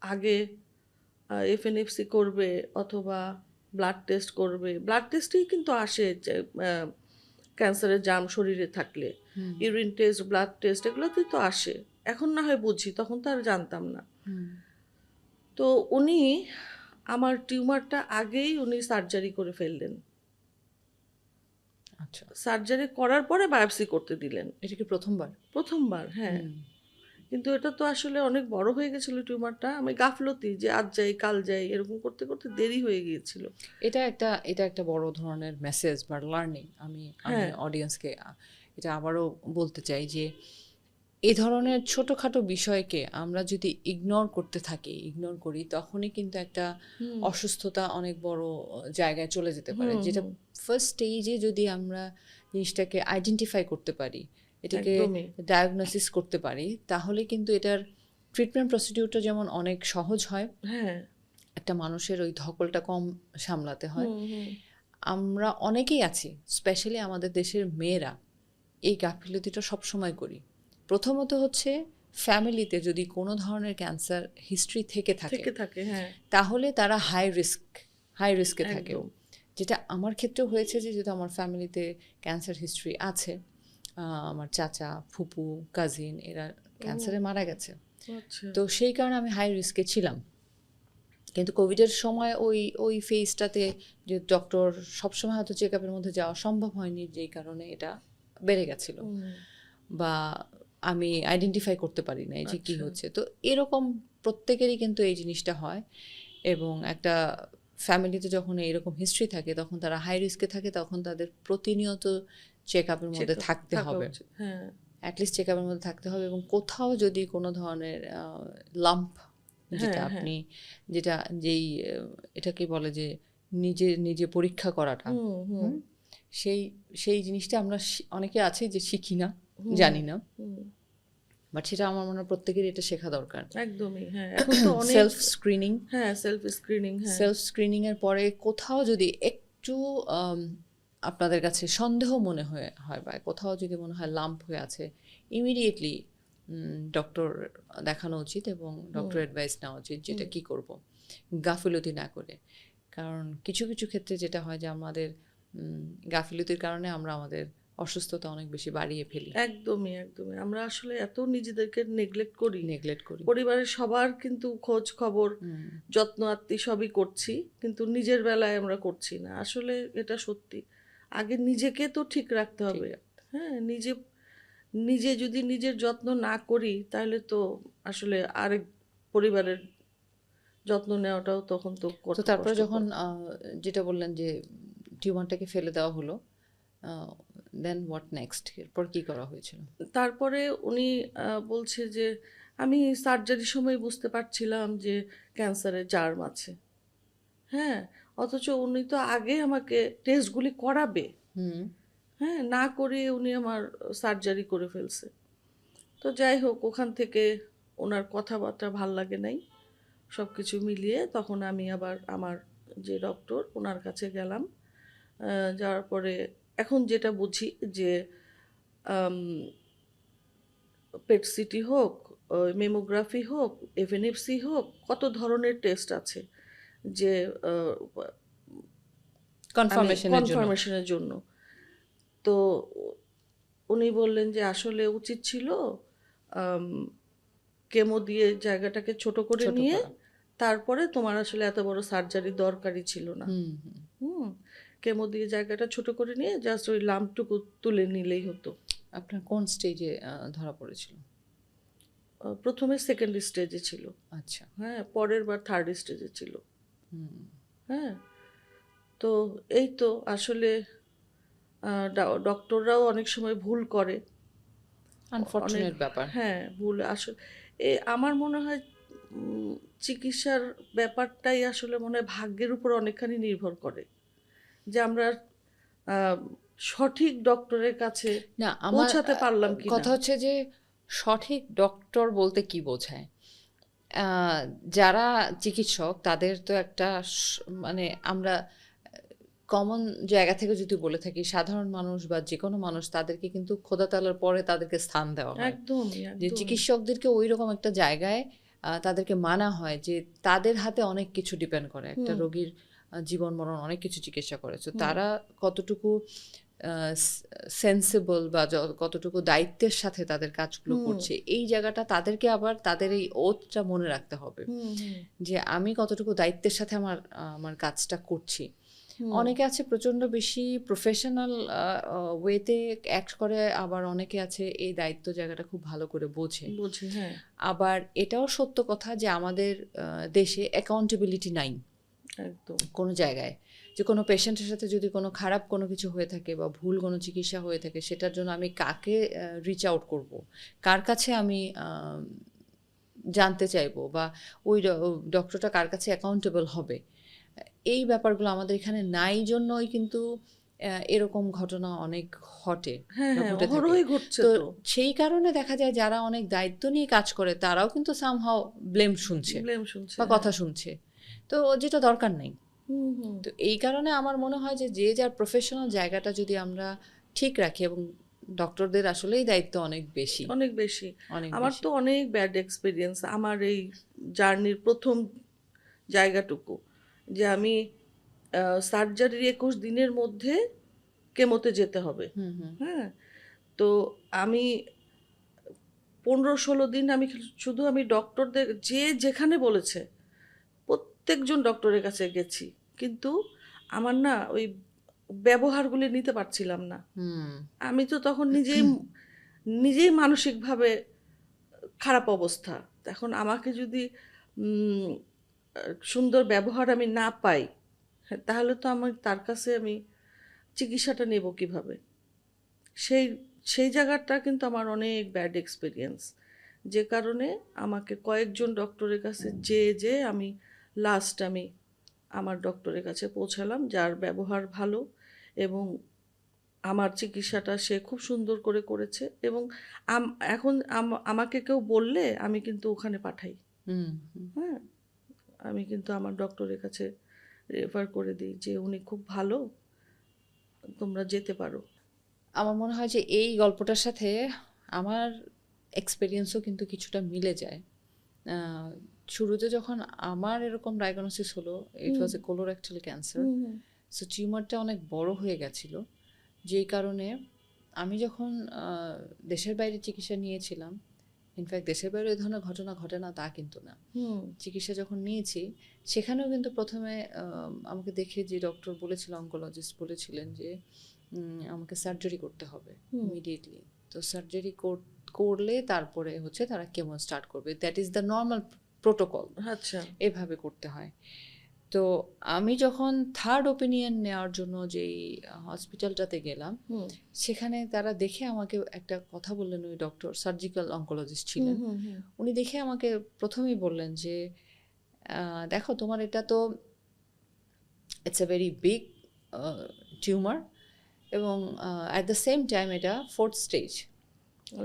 আগে এফএনএফসি করবে অথবা ব্লাড টেস্ট করবে। ব্লাড টেস্টেই কিন্তু আসে যে ক্যান্সারের জার্ম শরীরে থাকলে, হুম, ইউরিন টেস্ট, ব্লাড টেস্ট, এগুলোতেই তো আসে। এখন না হয় বুঝি, তখন তো আর জানতাম না। হুম, তো উনি আমার টিউমারটা আগেই উনি সার্জারি করে ফেললেন। আচ্ছা। সার্জারি করার পরে বায়োপসি করতে দিলেন। এটা কি প্রথমবার? প্রথমবার, হ্যাঁ। হুম। কিন্তু এটা তো আসলে অনেক বড় হয়ে গেছিল টিউমারটা। আমি গাফলতি যে আজ যাই কাল যাই এরকম করতে করতে দেরি হয়ে গিয়েছিল। এটা একটা বড় ধরনের মেসেজ বা লার্নিং। আমি আমি হ্যাঁ, অডিয়েন্সকে এটা আবারও বলতে চাই যে এই ধরনের ছোটখাটো বিষয়কে আমরা যদি ইগনোর করি, তখনই কিন্তু একটা হুম, অসুস্থতা অনেক বড় জায়গায় চলে যেতে পারে। হুম, যেটা হুম, ফার্স্ট স্টেজে যদি আমরা জিনিসটাকে আইডেন্টিফাই করতে পারি, এটাকে একদমই। ডায়াগনোসিস করতে পারি, তাহলে কিন্তু এটার ট্রিটমেন্ট প্রসিডিউরটা যেমন অনেক সহজ হয়, হ্যাঁ, একটা মানুষের ওই ধকলটা কম সামলাতে হয়। হুম, হুম, আমরা অনেকেই আছি, স্পেশালি আমাদের দেশের মেয়েরা এই গাফিলতিটা সবসময় করি। প্রথমত হচ্ছে ফ্যামিলিতে যদি কোনো ধরনের ক্যান্সার হিস্ট্রি থেকে থাকে, থেকে থাকে, হ্যাঁ, তাহলে তারা হাই রিস্কে থাকে। একদম। যেটা আমার ক্ষেত্রেও হয়েছে যে যেহেতু আমার ফ্যামিলিতে ক্যান্সার হিস্ট্রি আছে, আমার চাচা, ফুপু, কাজিন এরা ক্যান্সারে মারা গেছে। আচ্ছা। তো সেই কারণে আমি হাই রিস্কে ছিলাম। কিন্তু কোভিডের সময় ওই ওই ফেজটাতে যে ডক্টর সবসময় হয়তো চেক আপের মধ্যে যাওয়া সম্ভব হয়নি, যেই কারণে এটা বেড়ে গেছিল হুম, বা আমি আইডেন্টিফাই করতে পারি নাই যে কি আচ্ছা। হচ্ছে। তো এরকম প্রত্যেকেরই কিন্তু এই জিনিসটা হয় এবং একটা ফ্যামিলিতে যখন এরকম হিস্ট্রি থাকে তখন তারা হাই রিস্কে থাকে, তখন তাদের প্রতিনিয়ত চেক আপের মধ্যে Check-up থাকতে থাকা হবে, উচিত। হ্যাঁ, অ্যাটলিস্ট চেক আপের মধ্যে থাকতে হবে। এবং কোথাও যদি কোনো ধরনের লাম্প, যেটা হ্যাঁ, হ্যাঁ। আপনি যেটা যেই এটাকে বলে যে নিজে নিজে পরীক্ষা করাটা, হুম, হুম, হুম, সেই সেই জিনিসটা আমরা অনেকে আছে যে শিখি না, হুম, জানি না, হুম। বাট সেটা আমার মনে হয় প্রত্যেকেরই এটা শেখা দরকার। একদমই, হ্যাঁ। এখন তো অনেক সেলফ স্ক্রিনিং, হ্যাঁ, সেলফ স্ক্রিনিং, হ্যাঁ। সেলফ স্ক্রিনিং এর পরে কোথাও যদি একটু আপনাদের কাছে সন্দেহ মনে হয় বা কোথাও যদি মনে হয় লাম্প হয়ে আছে, ইমিডিয়েটলি ডক্টর দেখানো উচিত এবং ডক্টর অ্যাডভাইস নেওয়া উচিত যেটা কি করব, গাফিলতি না করে। কারণ কিছু কিছু ক্ষেত্রে যেটা হয় যে আমাদের গাফিলতির কারণে আমরা আমাদের অসুস্থতা অনেক বেশি বাড়িয়ে ফেলি, একদমই, একদমই। আমরা আসলে এত নিজেদেরকে নেগলেক্ট করি। নেগলেক্ট করি। পরিবারের সবার কিন্তু খোঁজ খবর, হুম, যত্ন আত্তি সবই করছি, কিন্তু নিজের বেলায় আমরা করছি না। আসলে এটা সত্যি। আগে নিজেকে তো ঠিক রাখতে ঠিক হবে। হ্যাঁ, নিজে নিজে যদি নিজের যত্ন না করি তাহলে তো আসলে আরেক পরিবারের যত্ন নেওয়াটাও তখন তো তো তারপরে কষ্টকর। যখন যেটা বললেন যে টিউমারটাকে ফেলে দেওয়া হলো, দেন হোয়াট নেক্সট, এরপর কি করা হয়েছিল? তারপরে উনি বলছে যে আমি সার্জারির সময় বুঝতে পারছিলাম যে ক্যান্সারের জার্ম আছে। হ্যাঁ, অথচ উনি তো আগে আমাকে টেস্টগুলি করাবে। হুম, হ্যাঁ, না করিয়ে উনি আমার সার্জারি করে ফেলছে। তো যাই হোক, ওখান থেকে ওনার কথাবার্তা ভাল লাগে নাই। সব কিছু মিলিয়ে তখন আমি আবার আমার যে ডক্টর ওনার কাছে গেলাম। যাওয়ার পরে এখন যেটা বুঝি যে পেট সিটি হোক, মেমোগ্রাফি হোক, এফএনএফসি হোক, কত ধরনের টেস্ট আছে যে আমি কনফার্মেশনের জন্য। কনফার্মেশনের জন্য। তো উনি বললেন যে আসলে উচিত ছিল আম, কেমো দিয়ে জায়গাটাকে ছোট করে ছোট নিয়ে করা। তারপরে তোমার আসলে এত বড় সার্জারি দরকারই ছিল না। হুম, হুম। হুম, কেমো দিয়ে জায়গাটা ছোট করে নিয়ে জাস্ট ওই লাম্পটুকু তুলে নিলেই হতো। আপনার কোন স্টেজে ধরা পড়েছিল? প্রথমে সেকেন্ড স্টেজে ছিল। আচ্ছা। হ্যাঁ, পরের বার থার্ড স্টেজে ছিল। হুম, হ্যাঁ, তো এই তো আসলে ডক্টররাও অনেক সময় ভুল করে। অনেক, আনফরচুনেট ব্যাপার। হ্যাঁ, ভুল আসলে আমার মনে হয় চিকিৎসার ব্যাপারটাই আসলে মনে হয় ভাগ্যের উপর অনেকখানি নির্ভর করে যে আমরা আহ, সঠিক ডক্টরের কাছে না, আমার পৌঁছাতে পারলাম কিনা। কথা হচ্ছে যে সঠিক ডক্টর বলতে কি বোঝায়? আহ, যারা চিকিৎসক তাদের তো একটা মানে আমরা কমন জায়গা থেকে যদি বলে থাকি, সাধারণ মানুষ বা যে কোনো মানুষ তাদেরকে কিন্তু খোদা তাআলার পরে তাদেরকে স্থান দেওয়া হয়। একদমই, যে একদমই। চিকিৎসকদেরকে ওই রকম একটা জায়গায় তাদেরকে মানা হয় যে তাদের হাতে অনেক কিছু ডিপেন্ড করে, একটা হুম, রোগীর জীবন মরণ অনেক কিছু চিকিৎসা করে। তো হুম, তারা কতটুকু সেন্সিবল বা কতটুকু দায়িত্বের সাথে তাদের কাজগুলো হুম, করছে, এই জায়গাটা তাদেরকে আবার তাদের এই ওথটা মনে রাখতে হবে হুম, হুম, যে আমি কতটুকু দায়িত্বের সাথে আমার আমার কাজটা করছি। হুম, অনেকে আছে প্রচণ্ড বেশি প্রফেশনাল ওয়েতে অ্যাক্ট করে, আবার অনেকে আছে এই দায়িত্ব জায়গাটা খুব ভালো করে বোঝে। বুঝি, হ্যাঁ, আবার এটাও সত্য কথা যে আমাদের দেশে অ্যাকাউন্টেবিলিটি নাই একদম। কোনো জায়গায়। যে কোনো পেশেন্টের সাথে যদি কোনো খারাপ কোনো কিছু হয়ে থাকে বা ভুল কোনো চিকিৎসা হয়ে থাকে, সেটার জন্য আমি কাকে রিচ আউট করব, কার কাছে আমি জানতে চাইবো, বা ওই ডক্টরটা কার কাছে অ্যাকাউন্টেবল হবে, এই ব্যাপারগুলো আমাদের এখানে নাই জন্যই কিন্তু এরকম ঘটনা অনেক ঘটে হ্যাঁ, বা হ্যাঁ, ঘটে থাকে। অহরহই ঘটছে তো তো। সেই কারণে দেখা যায় যারা অনেক দায়িত্ব নিয়ে কাজ করে তারাও কিন্তু সামহাও ব্লেম শুনছে ব্লেম শুনছে, বা হ্যাঁ। কথা শুনছে, তো যেটা দরকার নেই। হুম, হুম। তো এই কারণে আমার মনে হয় যে যে যার প্রফেশনাল জায়গাটা যদি আমরা ঠিক রাখি, এবং ডক্টরদের আসলেই দায়িত্ব অনেক বেশি, অনেক বেশি। অনেক আমার বেশি। তো অনেক ব্যাড এক্সপিরিয়েন্স আমার এই জার্নির প্রথম জায়গাটুকু যে আমি সার্জারির 21 দিনের মধ্যে কেমোতে যেতে হবে। হুম, হুম, হ্যাঁ, তো আমি 15-16 দিন আমি শুধু আমি ডক্টরদের যে যেখানে বলেছে প্রত্যেকজন ডক্টরের কাছে গেছি, কিন্তু আমার না ওই ব্যবহারগুলি নিতে পারছিলাম না। হুম, আমি তো তখন নিজেই নিজেই মানসিকভাবে খারাপ অবস্থা। এখন আমাকে যদি সুন্দর ব্যবহার আমি না পাই, হ্যাঁ, তাহলে তো আমার তার কাছে আমি চিকিৎসাটা নেব কিভাবে? সেই সেই জায়গাটা কিন্তু আমার অনেক ব্যাড এক্সপেরিয়েন্স। যে কারণে আমাকে কয়েকজন ডক্টরের কাছে যেয়ে আমি আমি আমার ডক্টরের কাছে পৌঁছালাম, যার ব্যবহার ভালো এবং আমার চিকিৎসাটা সে খুব সুন্দর করে করেছে এবং আম এখন আমাকে কেউ বললে আমি কিন্তু ওখানে পাঠাই। হুম, হুম। হ্যাঁ? আমি কিন্তু আমার ডক্টরের কাছে রেফার করে দিই যে, "উনি খুব ভালো, তোমরা যেতে পারো।" আমার মনে হয় যে এই গল্পটার সাথে আমার এক্সপেরিয়েন্সও কিন্তু কিছুটা মিলে যায়। আহ, শুরুতে যখন আমার এরকম ডায়াগনোসিস হলো, ইট হুম, ওয়াজ এ কোলোরেক্টাল ক্যান্সার। হুম, হুম, সো টিউমারটা অনেক বড় হয়ে গেছিল, যেই কারণে আমি যখন দেশের বাইরে চিকিৎসা নিয়েছিলাম, ইনফ্যাক্ট দেশের বাইরে এই ধরনের ঘটনা ঘটে না তা কিন্তু না, হুম, চিকিৎসা যখন নিয়েছি সেখানেও কিন্তু প্রথমে আমাকে দেখে যে ডক্টর বলেছিল, অঙ্কোলজিস্ট বলেছিলেন যে আমাকে সার্জারি করতে হবে হুম। ইমিডিয়েটলি। তো সার্জারি করলে তারপরে হচ্ছে তারা কেমো স্টার্ট করবে, that is the normal protocol, আচ্ছা। এভাবে করতে হয়। তো আমি যখন থার্ড ওপিনিয়ন নেওয়ার জন্য যেই হসপিটালটাতে গেলাম, হুম, সেখানে তারা দেখে আমাকে একটা কথা বললেন, ওই ডক্টর সার্জিক্যাল অঙ্কোলজিস্ট হুম, ছিলেন। হুম, হুম, উনি দেখে আমাকে প্রথমেই বললেন যে দেখো তোমার এটা তো it's a very big tumour, এবং অ্যাট দ্য সেম টাইম এটা fourth stage,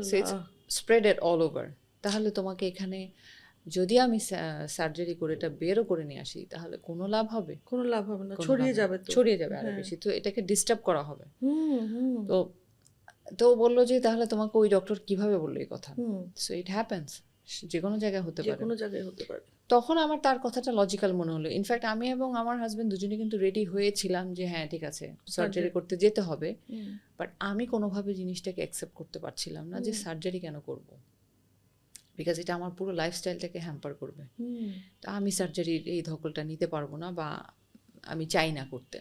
so it's Allah! Spreaded all over. তাহলে তোমাকে এখানে যদি আমি সার্জারি করে এটা বেরও করে নিয়ে আসি, তাহলে কোনো লাভ হবে? কোনো লাভ হবে না। কোনো লাভ ছড়িয়ে হবে না। যাবে তো। ছড়িয়ে যাবে আরো হ্যাঁ। বেশি, তো এটাকে ডিস্টার্ব করা হবে। হুম, হুম, তো তো ও বললো যে তাহলে তোমাকে ওই ডক্টর কিভাবে বললো এই কথা? হুম। সো ইট হ্যাপেন্স, যে কোনো জায়গায় হতে পারে। যেকোনো জায়গায় হতে পারে। তখন আমার তার কথাটা লজিক্যাল মনে হলো। ইনফ্যাক্ট আমি এবং আমার হাজবেন্ড দুজনে কিন্তু রেডি হয়েছিলাম যে হ্যাঁ ঠিক আছে, সার্জারি করতে যেতে হবে। হুম, বাট আমি কোনোভাবে জিনিসটাকে অ্যাকসেপ্ট করতে পারছিলাম না যে সার্জারি কেন করব, বিকজ এটা আমার পুরো লাইফস্টাইলটাকে হ্যাম্পার করবে। হুম, তো আমি সার্জারির এই ধকলটা নিতে পারবো না, বা আমি চাই না করতে।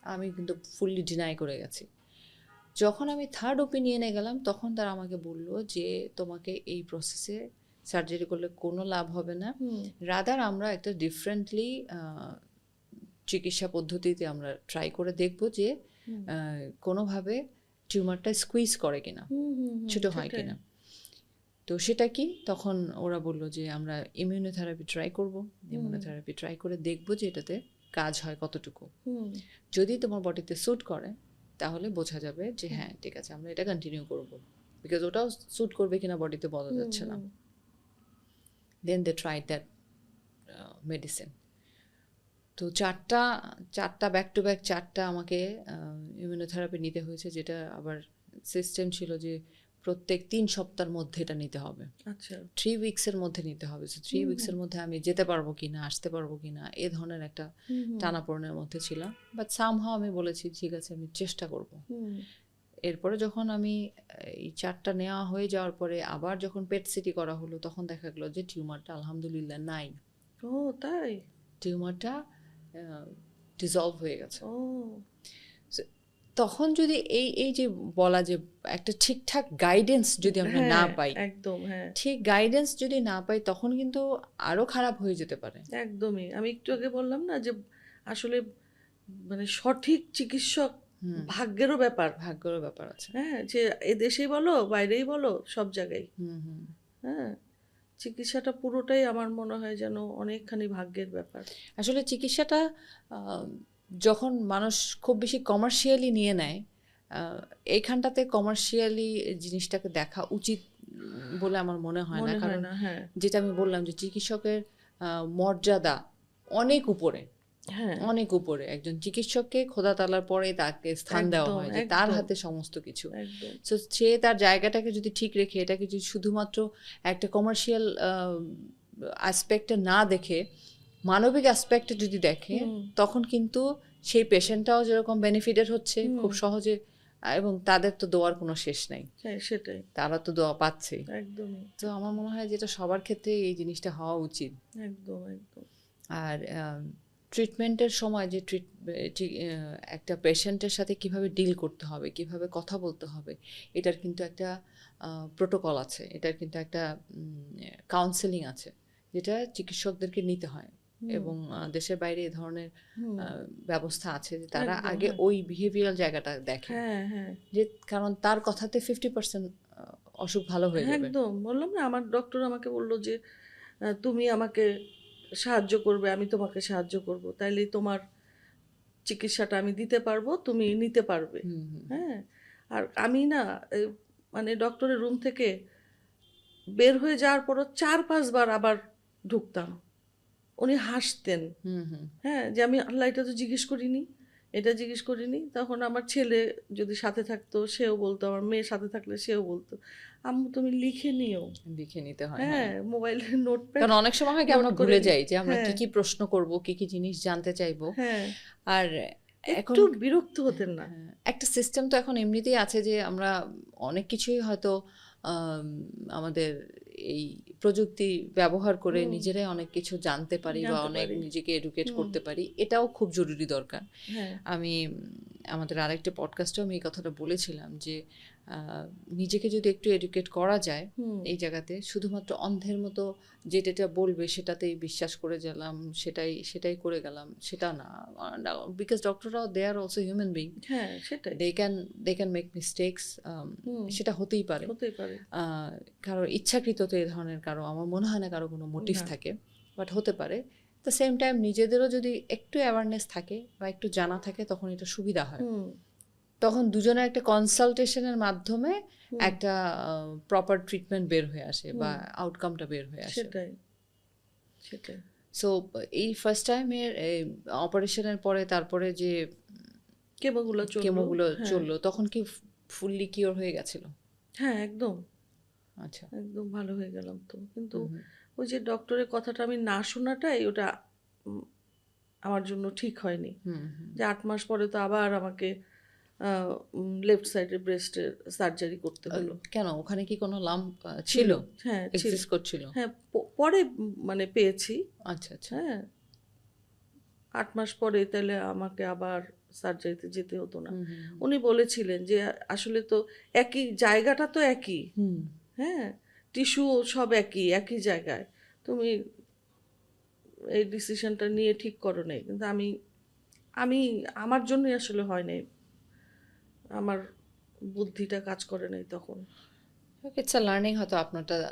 আমি কিন্তু ফুললি ডিনাই করে গেছি। যখন আমি থার্ড ওপিনিয়নে গেলাম, তখন তারা আমাকে বলল যে তোমাকে এই প্রসেসে সার্জারি করলে কোনো লাভ হবে না, হুম, রাদার আমরা একটা ডিফারেন্টলি চিকিৎসা পদ্ধতিতে আমরা ট্রাই করে দেখব যে হুম, কোনোভাবে টিউমারটা স্কুইজ করে কিনা, হুম, হুম, ছোট হয় সেটাই। কিনা। তো সেটা কি, তখন ওরা বলল যে আমরা ইমিউনোথেরাপি ট্রাই করব, ইমিউনোথেরাপি ট্রাই করে দেখব যে এটাতে কাজ হয় কতটুকু। হুম, যদি তোমার বডিতে স্যুট করে, তাহলে বোঝা যাবে যে হ্যাঁ ঠিক আছে আমরা এটা কন্টিনিউ করব, বিকজ ওটাও স্যুট করবে কিনা বডিতে বলা হুম, যাচ্ছে না। হুম, দেন দে ট্রাই দ্যাট মেডিসিন। তো চারটা চারটা ব্যাক টু ব্যাক চারটা আমাকে ইমিউনোথেরাপি নিতে হয়েছে, যেটা আবার সিস্টেম ছিল যে প্রত্যেক 3 সপ্তাহের মধ্যে এটা নিতে হবে, আচ্ছা। 3 উইক্সের মধ্যে নিতে হবে। সো 3 উইক্সের মধ্যে আমি যেতে পারবো কিনা, আসতে পারবো কিনা, এ ধরনের একটা হুম, হুম, টানাপোড়েনের মধ্যে ছিলাম। বাট সামহাও আমি বলেছি ঠিক আছে আমি চেষ্টা করব। হুম। এরপরে যখন আমি এই চারটা নেওয়া হয়ে যাওয়ার পরে আবার যখন পেট সিটি করা হলো, তখন দেখা গেলো যে টিউমারটা আলহামদুলিল্লাহ নাই। ও তাই? টিউমারটা ডিজলভ হয়ে গেছে। ও! So, তখন যদি এই এই যে বলা যে একটা ঠিকঠাক গাইডেন্স যদি আমরা না হ্যাঁ, পাই, একদম, হ্যাঁ। ঠিক গাইডেন্স যদি না পাই, তখন কিন্তু আরো খারাপ হয়ে যেতে পারে। একদমই। আমি একটু আগে বললাম না যে আসলে মানে সঠিক চিকিৎসক হুম, ভাগ্যেরও ব্যাপার। ভাগ্যের ব্যাপার আছে। হ্যাঁ? যে এদেশেই বলো, বাইরেই বলো, সব জায়গায়। হুম, হুম। হ্যাঁ? চিকিৎসাটা পুরোটাই আমার মনে হয় যেন অনেকখানি ভাগ্যের ব্যাপার। আসলে চিকিৎসাটা আহ, যখন মানুষ খুব বেশি কমার্শিয়ালি নিয়ে নেয়, আহ, এইখানটাতে কমার্শিয়ালি জিনিসটাকে দেখা উচিত বলে আমার মনে হয় না। মনে হয় কারণ না, হ্যাঁ। যেটা আমি বললাম যে চিকিৎসকের মর্যাদা অনেক উপরে, হ্যাঁ, অনেক উপরে। একজন চিকিৎসককে খোদা তাআলার পরে তাকে স্থান দেওয়া একদম, হয় যে তার একদম, হাতে সমস্ত কিছু। একদম। সো সে তার জায়গাটাকে যদি ঠিক রেখে এটাকে যদি শুধুমাত্র একটা কমার্শিয়াল অ্যাসপেক্টে না দেখে মানবিক অ্যাসপেক্টে যদি দেখে, হুম, তখন কিন্তু সেই পেশেন্টটাও যেরকম বেনিফিটেড হচ্ছে হুম, খুব সহজে, এবং তাদের তো দোয়ার কোনো শেষ নাই, হ্যাঁ, সেটাই। তারা তো দোয়া পাচ্ছেই। একদমই, তো আমার মনে হয় যেটা সবার ক্ষেত্রে এই জিনিসটা হওয়া উচিত। একদম, একদম। আর ট্রিটমেন্টের সময় যে একটা পেশেন্টের সাথে কিভাবে ডিল করতে হবে, কিভাবে কথা বলতে হবে, এটার কিন্তু একটা প্রোটোকল আছে, এটার কিন্তু একটা কাউন্সেলিং আছে, যেটা চিকিৎসকদেরকে নিতে হয়। এবং দেশের বাইরে এই ধরনের ব্যবস্থা আছে যে তারা একদম, আগে হ্যাঁ। ওই বিহেভিয়ারাল জায়গাটা দেখে, হ্যাঁ, হ্যাঁ। যে কারণ তার কথাতে 50% অসুখ ভালো হয়ে যাবে। একদম বললাম না, আমার ডক্টর আমাকে বলল যে তুমি আমাকে সাহায্য করবে, আমি তোমাকে সাহায্য করব, তাইলেই তোমার চিকিৎসাটা আমি দিতে পারবো, তুমি নিতে পারবে। হুম হুম হ্যাঁ, আর আমি না মানে ডক্টরের রুম থেকে বের হয়ে যাওয়ার পরও 4-5 বার আবার ঢুকতাম। উনি হাসতেন। হুম হুম হ্যাঁ, যে আমি আল্লাহ এটা তো জিজ্ঞেস করিনি, এটা জিজ্ঞেস করিনি। তখন আমার ছেলে যদি সাথে থাকতো সেও বলতো, আমার মেয়ে সাথে থাকলে সেও বলতো, আম্মু তুমি লিখে নিও। লিখে নিতে হয়, হ্যাঁ। হ্যাঁ, মোবাইলে নোটপ্যাড কারণ অনেক সময় হয় কি নোট আমরা করে ভুলে নিই। যাই যে আমরা কি হ্যাঁ, কি প্রশ্ন করব, কি কি জিনিস জানতে চাইবো। হ্যাঁ। আর এখন একটু বিরক্ত হতেন না? হ্যাঁ, একটা সিস্টেম তো এখন এমনিতেই আছে যে আমরা অনেক কিছুই হয়তো আম, আমাদের এই প্রযুক্তি ব্যবহার করে হুম, নিজেরাই অনেক কিছু জানতে পারি বা জানতে অনেক পারি। নিজেকে এডুকেট হুম, করতে পারি, এটাও খুব জরুরি দরকার। হ্যাঁ, আমি আমাদের আরেকটা পডকাস্টেও আমি এই কথাটা বলেছিলাম যে নিজেকে যদি একটু এডুকেট করা যায় হুম, এই জায়গাতে, শুধুমাত্র অন্ধের মতো যেটা বলবে সেটাতেই বিশ্বাস করে গেলাম, সেটাই সেটাই করে গেলাম, সেটা না। বিকজ ডক্টররাও they are also human being, হ্যাঁ, সেটাই। They can make mistakes, hmm, সেটা হতেই পারে। হতেই পারে। কারো ইচ্ছাকৃত তো এই ধরনের কারো আমার মনে হয় না কারো কোনো মোটিভ না। থাকে, বাট হতে পারে। দ্য সেম টাইম নিজেদেরও যদি একটু অ্যাওয়ারনেস থাকে বা একটু জানা থাকে তখন এটা সুবিধা হয়। হুম, তখন দুজনের একটা কনসালটেশনের মাধ্যমে হুম, একটা প্রপার ট্রিটমেন্ট বের হয়ে আসে বা হুম, আউটকামটা বের হয়ে আসে। সেটাই, সেটাই। সো এই ফার্স্ট টাইমের অপারেশনের পরে তারপরে যে কেমোগুলো চললো। কেমোগুলো হ্যাঁ, চললো তখন কি ফুললি কিওর হয়ে গেছিল? হ্যাঁ, একদম, আচ্ছা। একদম ভালো হয়ে গেলাম তো। কিন্তু হুম হুম ওই যে ডক্টরের কথাটা আমি না শোনাটাই ওটা উম আমার জন্য ঠিক হয়নি। হুম হুম। যে 8 মাস পরে তো আবার আমাকে লেফট সাইডে ব্রেস্টের সার্জারি করতে হলো। কেন ওখানে কি কোনো লাম্প ছিল, ছিল, হ্যাঁ, ছিল। এক্সিস্ট করছিল? হ্যাঁ, পরে মানে পেয়েছি। আচ্ছা আচ্ছা। হ্যাঁ, 8 মাস পরে তাহলে আমাকে আবার সার্জারিতে যেতে হতো না। হুম হুম উনি বলেছিলেন যে আসলে তো একই জায়গাটা তো একই। হুম। হ্যাঁ, টিস্যু সব একই, একই জায়গায়। তুমি এই ডিসিশনটা নিয়ে ঠিক করো নাই। কিন্তু আমি আমি আমার জন্যই আসলে হয় নাই। আমার বুদ্ধিটা কাজ করে নাই তখন। ইটস আ লার্নিং হয়তো আপনারটা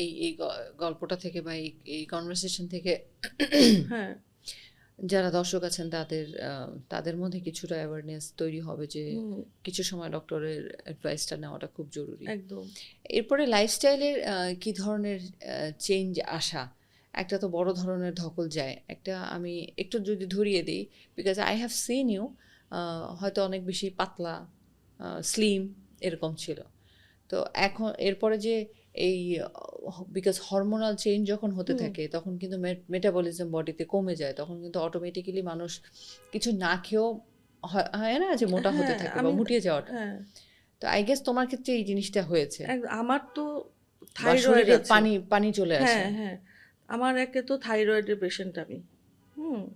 এই গল্পটা থেকে বা এই কনভারসেশন থেকে হ্যাঁ, যারা দর্শক আছেন তাদের তাদের মধ্যে কিছুটা অ্যাওয়ারনেস তৈরি হবে যে হুম, কিছু সময় ডক্টরের অ্যাডভাইসটা নেওয়াটা খুব জরুরি। একদম। এরপরে লাইফস্টাইলের কি ধরনের চেঞ্জ আসা, একটা তো বড় ধরনের ধকল যায়, একটা আমি একটু যদি ধরিয়ে দিই, because I have seen you, হয়তো অনেক বেশি পাতলা স্লিম এরকম ছিল। তো এখন এরপরে যে এই বিকজ হরমোনাল চেঞ্জ যখন হতে হুম, থাকে তখন কিন্তু মেটাবলিজম বডিতে কমে যায়, তখন কিন্তু অটোমেটিক্যালি মানুষ কিছু না খেয়েও হয় না যে মোটা হতে হ্যাঁ, থাকে বা আমি মুটিয়ে যাওয়াটা। হ্যাঁ, তো আই গেস তোমার ক্ষেত্রে এই জিনিসটা হয়েছে, আমার তো বা থাইরয়েড শরীরে আছে। পানি পানি চলে আসে। হ্যাঁ, হ্যাঁ। আমার একে তো থাইরয়েডের পেশেন্ট আমি।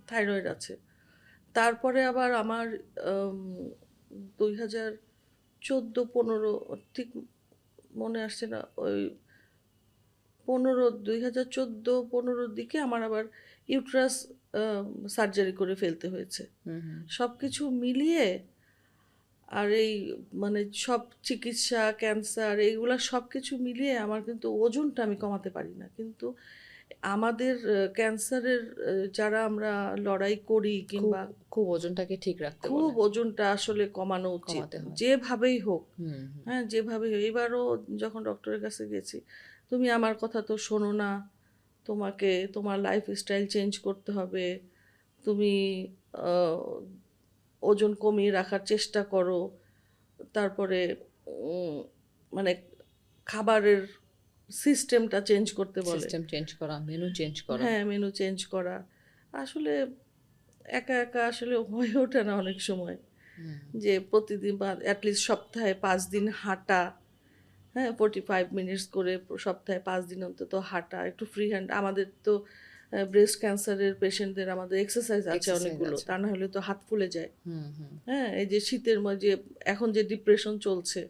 থাইরয়েড আছে। তারপরে আবার আমার আম ২০১৪-১৫ ঠিক মনে আসছে না। ওই ২০১৪-১৫ দিকে আমার আবার ইউটেরাস সার্জারি করে ফেলতে হয়েছে। হুম হুম সবকিছু মিলিয়ে আর এই মানে সব চিকিৎসা, ক্যান্সার এইগুলা সবকিছু মিলিয়ে আমার কিন্তু ওজনটা আমি কমাতে পারি না। কিন্তু আমাদের ক্যান্সারের যারা আমরা লড়াই করি খুব কিংবা খুব ওজনটাকে ঠিক রাখতে খুব বলে, ওজনটা আসলে কমানো উচিত। কমাতে হয়। যেভাবেই হোক। হুম হুম হ্যাঁ, যেভাবেই হোক। এবারও যখন ডক্টরের কাছে গেছি, "তুমি আমার কথা তো শোনো না। তোমাকে তোমার লাইফস্টাইল চেঞ্জ করতে হবে। তুমি আ ওজন কমিয়ে রাখার চেষ্টা করো।" তারপরে উম মানে খাবারের সিস্টেমটা চেঞ্জ করতে বলে। সিস্টেম চেঞ্জ করা, মেনু চেঞ্জ করা। হ্যাঁ, মেনু চেঞ্জ করা। আসলে একা, একা আসলে হয়ে ওঠে না অনেক সময়। হুম যে প্রতিদিন বা এটলিস্ট সপ্তাহে ৫ দিন হাঁটা, হ্যাঁ? 45 মিনিটস করে সপ্তাহে ৫ দিন অন্তত হাঁটা, একটু ফ্রি হ্যান্ড। আমাদের তো ব্রেস্ট ক্যান্সারের পেশেন্টদের আমাদের এক্সারসাইজ আছে এক্সারসাইজ অনেকগুলো। আছে। তা না হলে তো হাত ফুলে যায়। হুম হুম হ্যাঁ? এই যে শীতের যে এখন যে ডিপ্রেশন চলছে,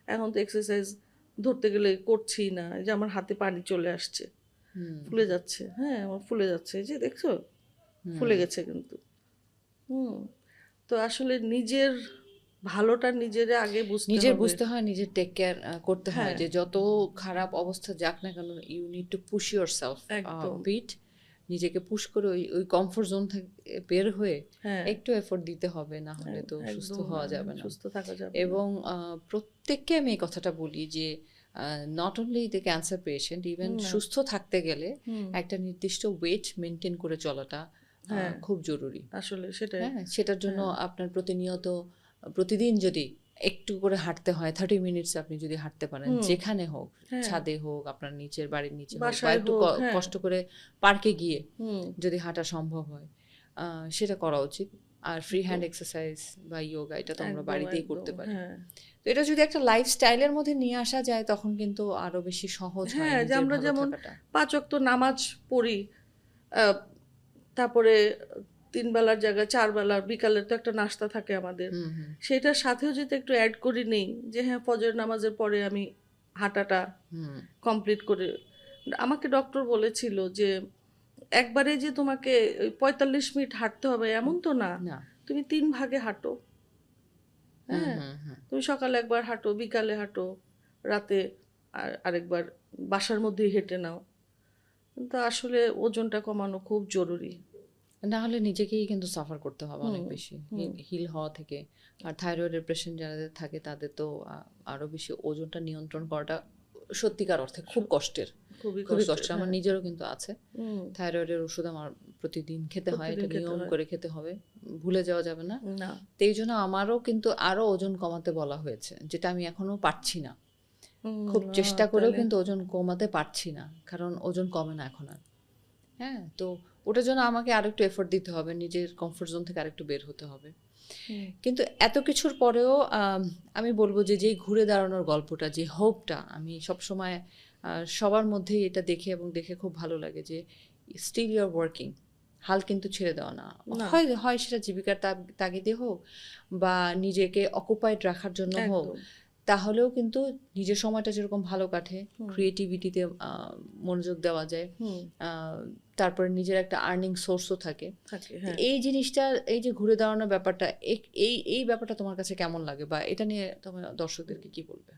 এখন তো এক্সারসাইজ ধরতে গেলে করছিই না। এই যে আমার হাতে পানি চলে আসছে। ফুলে যাচ্ছে, হ্যাঁ আমার ফুলে যাচ্ছে, এই যে দেখছো ফুলে গেছে কিন্তু। তো আসলে নিজের ভালোটা নিজের আগে বুঝতে নিজের হবে। বুঝতে হয়, নিজের টেক কেয়ার করতে হয়, হ্যাঁ যে যত খারাপ অবস্থা যাক না কেন you need to push yourself একদম। বিট, নিজেকে পুশ করে ওই ওই কমফোর্ট জোন থেকে বের হয়ে হ্যাঁ একটু এফোর্ট দিতে হবে, না হলে তো সুস্থ একদম হওয়া না, যাবে না। সুস্থ থাকা যাবে না। এবং প্রত্যেককে আমি এই কথাটা বলি যে not only the cancer patient, even না। সুস্থ থাকতে গেলে হুম, একটা নির্দিষ্ট ওয়েট মেনটেন করে চলাটা হ্যাঁ খুব জরুরি। আসলে সেটাই। হ্যাঁ, সেটার জন্য আপনার প্রতিনিয়ত প্রতিদিন যদি একটু করে হাঁটতে হয়, 30 মিনিটস আপনি যদি হাঁটতে পারেন, হুম, যেখানে হোক, হ্যাঁ ছাদে হোক, আপনার নিচের বাড়ির নিচে হোক, বা বাসায় একটু হোক, হ্যাঁ কষ্ট করে পার্কে গিয়ে হুম যদি হাঁটা সম্ভব হয় সেটা করা উচিত। আর ফ্রি একদম হ্যান্ড এক্সারসাইজ বা যোগা এটা তো আমরা একদম বাড়িতেই করতে একদম, পারি। হ্যাঁ তো এটা যদি একটা লাইফস্টাইলের মধ্যে নিয়ে আসা যায় তখন কিন্তু আরো বেশি সহজ হয় হ্যাঁ যে নিজের আমরা ভালো যেমন থাকাটা। 5 ওয়াক্ত নামাজ পড়ি, আহ, তারপরে 3 বেলার জায়গায় 4 বেলা বিকালে তো একটা নাস্তা থাকে আমাদের, হুম হুম সেটার সাথেও যদি একটু অ্যাড করে নেই যে হ্যাঁ ফজর নামাজের পরে আমি হাঁটাটা হুম কমপ্লিট করে। আমাকে ডক্টর বলেছিল যে একবারে যে তোমাকে ওই 45 মিনিট হাঁটতে হবে এমন তো না, না তুমি 3 ভাগে হাঁটো। হুম হ্যাঁ হুম হুম তুমি সকালে একবার হাঁটো, বিকালে হাঁটো, রাতে আরেকবার বাসার মধ্যেই হেঁটে নাও। কিন্তু আসলে ওজনটা কমানো খুব জরুরি। না হলে নিজেকেই কিন্তু সাফার করতে হবে অনেক হুম বেশি হুম হিল হওয়া থেকে। আর থাইরয়েডের পেশেন্ট যাদের থাকে তাদের তো আরো বেশি ওজনটা নিয়ন্ত্রণ করাটা সত্যিকার অর্থে খুব কষ্টের, খুবই খুবই কষ্টের, কষ্টের। আমার হ্যাঁ নিজেরও কিন্তু আছে হুম থাইরয়েডের ওষুধ, আমার প্রতিদিন খেতে হয়, প্রতিদিন এটা খেতে নিয়ম হয় করে খেতে হবে, ভুলে যাওয়া যাবে না। না। তো এই জন্য আমারও কিন্তু আরো ওজন কমাতে বলা হয়েছে, যেটা আমি এখনো পারছি না। খুব চেষ্টা করেও তাহলে কিন্তু ওজন কমাতে পারছি না, কারণ ওজন কমে না এখন আর। হ্যাঁ, তো ওটার জন্য আমাকে আরেকটু এফোর্ট দিতে হবে, নিজের কমফোর্ট জোন থেকে আরেকটু বের হতে হবে। হুম কিন্তু এত কিছুর পরেও আমি বলবো যে যেই ঘুরে দাঁড়ানোর গল্পটা, যে হোপটা আমি সবসময় সবার মধ্যেই এটা দেখে এবং দেখে খুব ভালো লাগে, যে স্টিল ইউর ওয়ার্কিং, হাল কিন্তু ছেড়ে দেওয়া না। না হয় হয় সেটা জীবিকার তাগিদে হোক বা নিজেকে অকুপাইড রাখার জন্য হোক, একদম তাহলেও কিন্তু নিজের সময়টা যেরকম ভালো কাটে, হুম ক্রিয়েটিভিটিতে মনোযোগ দেওয়া যায়, হুম তারপরে নিজের একটা আর্নিং সোর্সও থাকে। থাকে তো হ্যাঁ। এই জিনিসটা, এই যে ঘুরে দাঁড়ানোর ব্যাপারটা, এই এই ব্যাপারটা তোমার কাছে কেমন লাগে, বা এটা নিয়ে তোমার দর্শকদেরকে কি বলবে?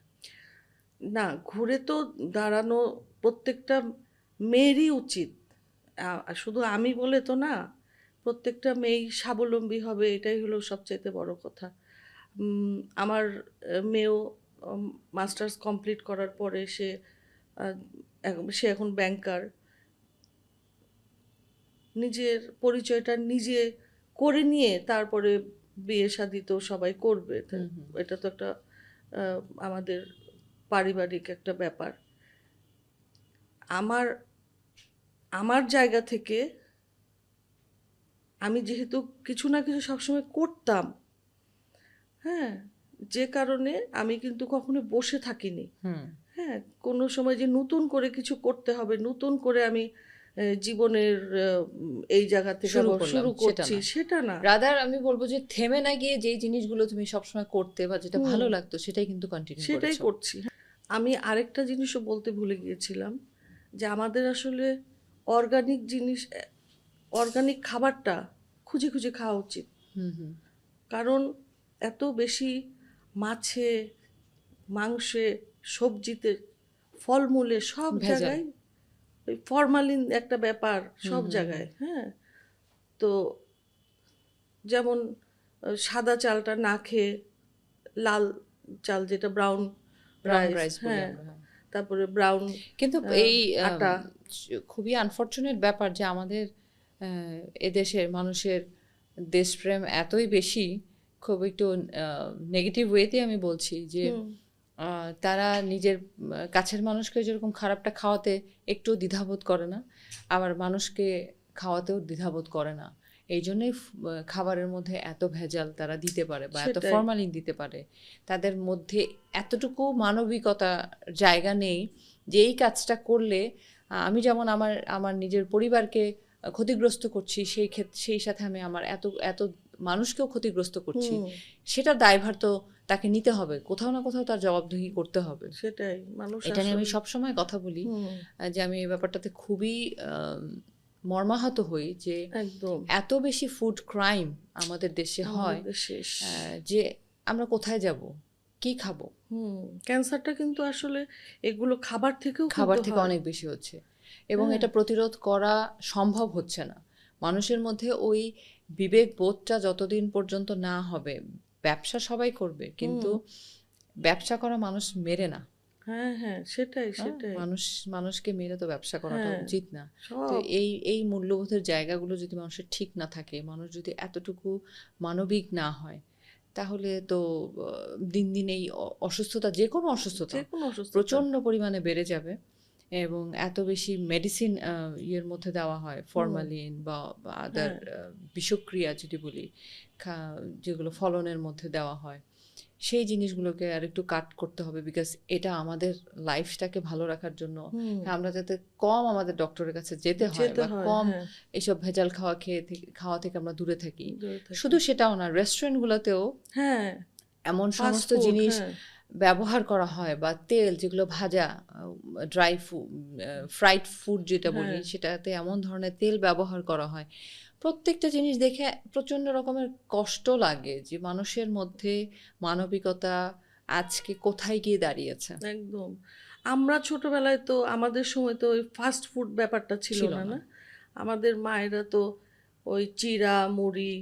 না ঘুরে তো দাঁড়ানো প্রত্যেকটা মেয়েরই উচিত। শুধু আমি বলে তো না, প্রত্যেকটা মেয়েই স্বাবলম্বী হবে, এটাই হলো সবচাইতে বড় কথা। আমার মেয়েও মাস্টার্স কমপ্লিট করার পরে আহ, সে এখন ব্যাংকার। নিজের পরিচয়টা নিজে করে নিয়ে তারপরে বিয়ে শাদী তো সবাই করবে, হুম হুম এটা তো একটা আহ, আমাদের পারিবারিক একটা ব্যাপার। আমার আমার জায়গা থেকে আমি যেহেতু কিছু না কিছু সবসময় করতাম, হ্যাঁ যে কারণে আমি কিন্তু কখনো বসে থাকিনি। হুম হ্যাঁ কোনো সময় যে নতুন করে কিছু করতে হবে, নতুন করে আমি জীবনের এই জায়গা থেকে শুরু আবার করলাম শুরু সেটা করছি না, সেটা না। রাদার আমি বলবো যে থেমে না গিয়ে যেই জিনিসগুলো তুমি সবসময় করতে বা যেটা হুম ভালো লাগতো সেটাই কিন্তু কন্টিনিউ সেটাই করেছো। করছি। আমি আরেকটা জিনিসও বলতে ভুলে গিয়েছিলাম, যে আমাদের আসলে অর্গানিক জিনিস, অর্গানিক খাবারটা খুঁজে খুঁজে খাওয়া উচিত। হুম হুম কারণ এত বেশি মাছে, মাংসে, সবজিতে, ফলমূলে সব ভেজাল। জায়গায় ওই ফরমালিন একটা ব্যাপার হুম সব হুম হুম জায়গায়। হ্যাঁ তো যেমন সাদা চালটা না খেয়ে লাল চাল যেটা ব্রাউন ব্রাউন রাইস, রাইস বলি হ্যাঁ আমরা, হ্যাঁ। তারপরে ব্রাউন কিন্তু এই আটা। খুবই আনফর্চুনেট ব্যাপার যে আমাদের এদেশের মানুষের দেশপ্রেম এতই বেশি, খুব একটু নেগেটিভ ওয়েতে আমি বলছি, যে হুম তারা নিজের কাছের মানুষকে যেরকম খারাপটা খাওয়াতে একটু দ্বিধাবোধ করে না, আবার মানুষকে খাওয়াতেও দ্বিধাবোধ করে না। এই জন্যই খাবারের মধ্যে এত ভেজাল তারা দিতে পারে বা এত সেটাই ফরমালিন দিতে পারে। তাদের মধ্যে এতটুকু মানবিকতা জায়গা নেই যে এই কাজটা করলে আমি যেমন আমার আমার নিজের পরিবারকে ক্ষতিগ্রস্ত করছি, সেই সাথে আমি আমার এত এত মানুষকেও ক্ষতিগ্রস্ত করছি, হুম সেটার দায়ভার তো তাকে নিতে হবে, কোথাও না কোথাও তার জবাবদিহি করতে হবে। সেটাই মানুষ এটা নিয়ে আমি আসলে সবসময় কথা বলি, হুম, যে আমি এই ব্যাপারটাতে খুবই মর্মাহত হই যে একদম এত বেশি ফুড ক্রাইম আমাদের দেশে আমাদের হয়, দেশে যে আমরা কোথায় যাব, কি খাবো। ক্যান্সারটা কিন্তু আসলে এগুলো খাবার থেকেও খাবার কিন্তু থেকে হয়। অনেক বেশি হচ্ছে এবং হ্যাঁ, এটা প্রতিরোধ করা সম্ভব হচ্ছে না। মানুষের মধ্যে ওই বিবেক বোধটা যতদিন পর্যন্ত না হবে, ব্যবসা সবাই করবে কিন্তু হুম, ব্যবসা করা মানুষ মেরে না। হ্যাঁ, হ্যাঁ, সেটাই, হ্যাঁ, সেটাই। মানুষকে মেরে তো ব্যবসা করাটা হ্যাঁ, উচিত না। তো সব এই মূল্যবোধের জায়গাগুলো যদি মানুষের ঠিক না থাকে, মানুষ যদি এতটুকু মানবিক না হয়, তাহলে তো দিন দিন এই অসুস্থতা, যে কোনো অসুস্থতা যেকোনো অসুস্থতা। প্রচণ্ড পরিমাণে বেড়ে যাবে। এবং এত বেশি মেডিসিন ইয়ের মধ্যে দেওয়া হয়, ফরমালিন বা আদার হ্যাঁ, বিষক্রিয়া যদি বলি, যেগুলো ফলনের মধ্যে দেওয়া হয়, সেই জিনিসগুলোকে আর একটু কাট করতে হবে। বিকজ এটা আমাদের লাইফটাকে ভালো রাখার জন্য, হুম, হ্যাঁ, আমরা যাতে কম আমাদের ডক্টরের কাছে যেতে হয় যেতে বা হয়, কম হ্যাঁ, এইসব ভেজাল খাওয়া থেকে আমরা দূরে থাকি। দূরে থাকি। শুধু সেটাও না, রেস্টুরেন্টগুলোতেও হ্যাঁ, এমন ফাস্ট সমস্ত ফুড, জিনিস হ্যাঁ, ব্যবহার করা হয় বা তেল যেগুলো ভাজা, ড্রাই ফুড, ফ্রাইড ফুড যেটা বলি, হ্যাঁ, সেটাতে এমন ধরনের তেল ব্যবহার করা হয়। প্রত্যেকটা জিনিস দেখে প্রচণ্ড রকমের কষ্ট লাগে যে মানুষের মধ্যে মানবিকতা আজকে কোথায় গিয়ে দাঁড়িয়েছে। একদম। আমরা ছোটবেলায় তো আমাদের সময় তো ওই ফাস্ট ফুড ব্যাপারটা ছিল ছিল না, না। না? আমাদের মায়েরা তো ওই চিড়া, মুড়ি,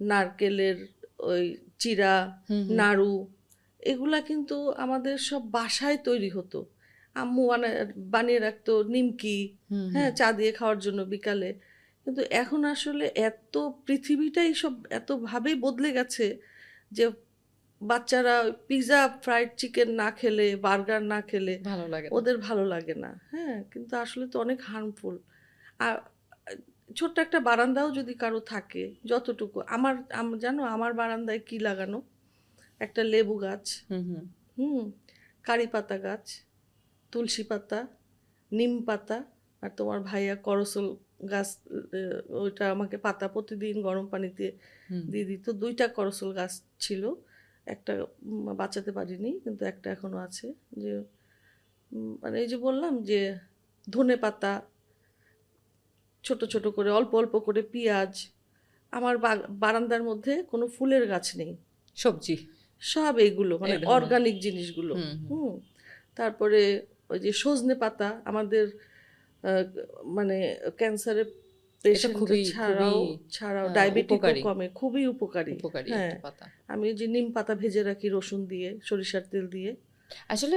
নারকেলের ওই চিড়া, হুম হুম নাড়ু এগুলা কিন্তু আমাদের সব বাসায় তৈরি হতো। আম্মু বানিয়ে রাখতো নিমকি, হুম হুম হ্যাঁ, চা দিয়ে খাওয়ার জন্য বিকালে। কিন্তু এখন আসলে এত পৃথিবীটাই সব এতভাবেই বদলে গেছে যে বাচ্চারা পিৎজা, ফ্রাইড চিকেন না খেলে, বার্গার না খেলে ভালো লাগে না। ওদের ভালো লাগে না। হ্যাঁ? কিন্তু আসলে তো অনেক হার্মফুল। আর ছোট্ট একটা বারান্দাও যদি কারো থাকে, যতটুকু জানো আমার বারান্দায় কি লাগানো? একটা লেবু গাছ, হুম হুম হুম? কারি পাতা গাছ, তুলসী পাতা, নিম পাতা আর তোমার ভাইয়া করসল গাছ, ওইটা আমাকে পাতা প্রতিদিন গরম পানিতে হুম দিয়ে দিত। ২ টা করসল গাছ ছিল। একটা বাঁচাতে পারিনি, কিন্তু একটা এখনো আছে। যে মানে এই যে বললাম যে ধনেপাতা, ছোট, ছোট করে অল্প, অল্প করে পেঁয়াজ। আমার বারান্দার মধ্যে কোনো ফুলের গাছ নেই। সবজি সব এগুলো মানে এই ধরনের। অর্গানিক জিনিসগুলো। হুম হুম হুম? তারপরে ওই যে সজনে পাতা আমাদের আ মানে ক্যান্সারের এটা পেশেন্টরা খুবই খুবই ছাড়াও ডায়াবেটিকও উপকারী, কমে। খুবই উপকারী। উপকারী হ্যাঁ, একটা পাতা। আমি ওই যে নিম পাতা ভেজে রাখি রসুন দিয়ে, সরিষার তেল দিয়ে। আসলে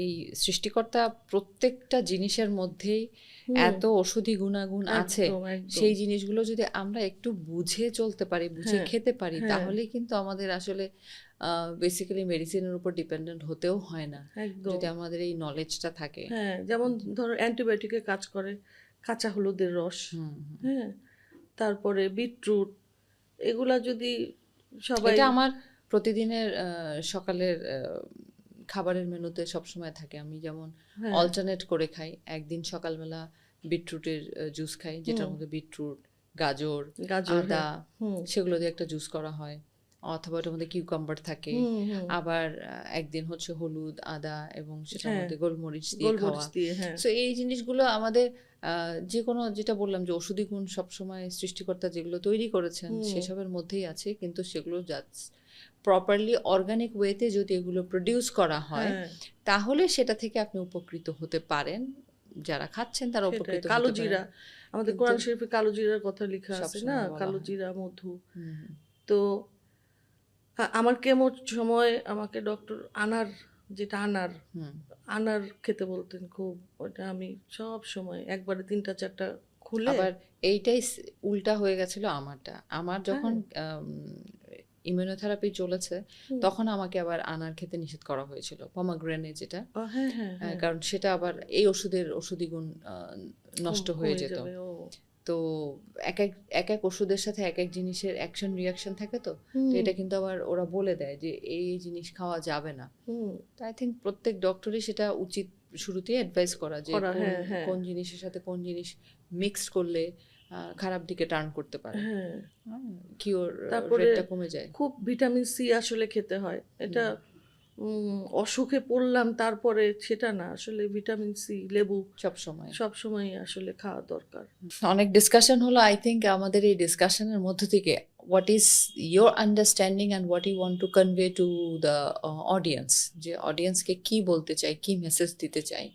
এই সৃষ্টিকর্তা প্রত্যেকটা জিনিসের মধ্যেই হুম, এত ওষুধি গুণাগুণ আছে। একদম, একদম। সেই জিনিসগুলো যদি আমরা একটু বুঝে চলতে পারি, বুঝে হ্যাঁ, খেতে পারি, হ্যাঁ, তাহলে কিন্তু আমাদের আসলে বেসিক্যালি মেডিসিনের উপর ডিপেন্ডেন্ট হতেও হয় না, একদম। যদি আমাদের এই নলেজটা থাকে। হ্যাঁ, যেমন ধরো অ্যান্টিবায়োটিকে কাজ করে কাঁচা হলুদের রস, হুম হুম। হ্যাঁ? তারপরে বিটরুট এগুলা যদি সবাই এটা আমার প্রতিদিনের সকালের খাবারের মেনুতে সবসময় থাকে। আমি যেমন হ্যাঁ, অল্টারনেট করে খাই, একদিন সকালবেলা বিটরুটের জুস খাই, যেটার হুম, মধ্যে বিটরুট, গাজর, গাজর, হ্যাঁ, আদা, হুম, সেগুলো দিয়ে একটা জুস করা হয়, অথবা ওটার মধ্যে কিউকাম্বার থাকে। হুম, হুম, আবার একদিন হচ্ছে হলুদ, আদা এবং সেটার হ্যাঁ, মধ্যে গোলমরিচ দিয়ে গোলমরিচ খাওয়া। দিয়ে, হ্যাঁ, সো এই জিনিসগুলো আমাদের যে কোনো, যেটা বললাম যে ওষুধি গুণ সবসময় সৃষ্টিকর্তা যেগুলো তৈরি করেছেন হুম, সেসবের মধ্যেই আছে, কিন্তু সেগুলো প্রপারলি অর্গানিক ওয়েতে যদি এগুলো প্রডিউস করা হয়, হ্যাঁ, তাহলে সেটা থেকে আপনি উপকৃত হতে পারেন, যারা খাচ্ছেন তারা সেটাই। উপকৃত কালো হতে পারেন। জিরা, আমাদের কিন্তু কোরআন শরীফে কালো জিরার কথা লেখা আছে না? সবসময় বলা কালো হয়। জিরা, মধু। হুম হুম তো আমার কেমোর সময় আমাকে ডক্টর আনার হুম। আনার খেতে বলতেন খুব। ওটা আমি সব সময় একবারে ৩টা ৪টা খুলে আবার এইটাই উল্টা হয়ে গেছিল আমারটা। আমার যখন হ্যাঁ, ইমিউনোথেরাপি চলেছে, হুম, তখন আমাকে আবার আনার খেতে নিষেধ করা হয়েছিল, পমাগ্রেনেট যেটা। হ্যাঁ, হ্যাঁ, হ্যাঁ, কারণ সেটা আবার এই ওষুধের ওষুধি গুণ নষ্ট হয়ে কমে যেত। যাবে। ও তো এক এক এক এক ওষুধের সাথে এক এক জিনিসের অ্যাকশন রিয়াকশন থাকে, তো তো হুম, এটা কিন্তু আবার ওরা বলে দেয় যে এই এই জিনিস খাওয়া যাবে না। হুম, তো আই থিঙ্ক প্রত্যেক ডক্টরই সেটা উচিত শুরুতেই অ্যাডভাইস করা, যে কোন হ্যাঁ, হ্যাঁ, কোন জিনিসের সাথে কোন জিনিস মিক্সড করলে খারাপ দিকে টার্ন করতে পারে, হ্যাঁ, কিওর তারপরে রেটটা কমে যায়। খুব ভিটামিন সি আসলে খেতে হয়। এটা অসুখে পড়লাম তারপরে সেটা না, আসলে ভিটামিন সি, লেবু সব সময় সবসময় আসলে খাওয়া দরকার। অনেক ডিসকাশন হলো। আই থিঙ্ক আমাদের এই ডিসকাশনের মধ্য থেকে what is your understanding and what you want to convey to the audience, যে অডিয়েন্সকে কি বলতে চাই, কি মেসেজ দিতে চাই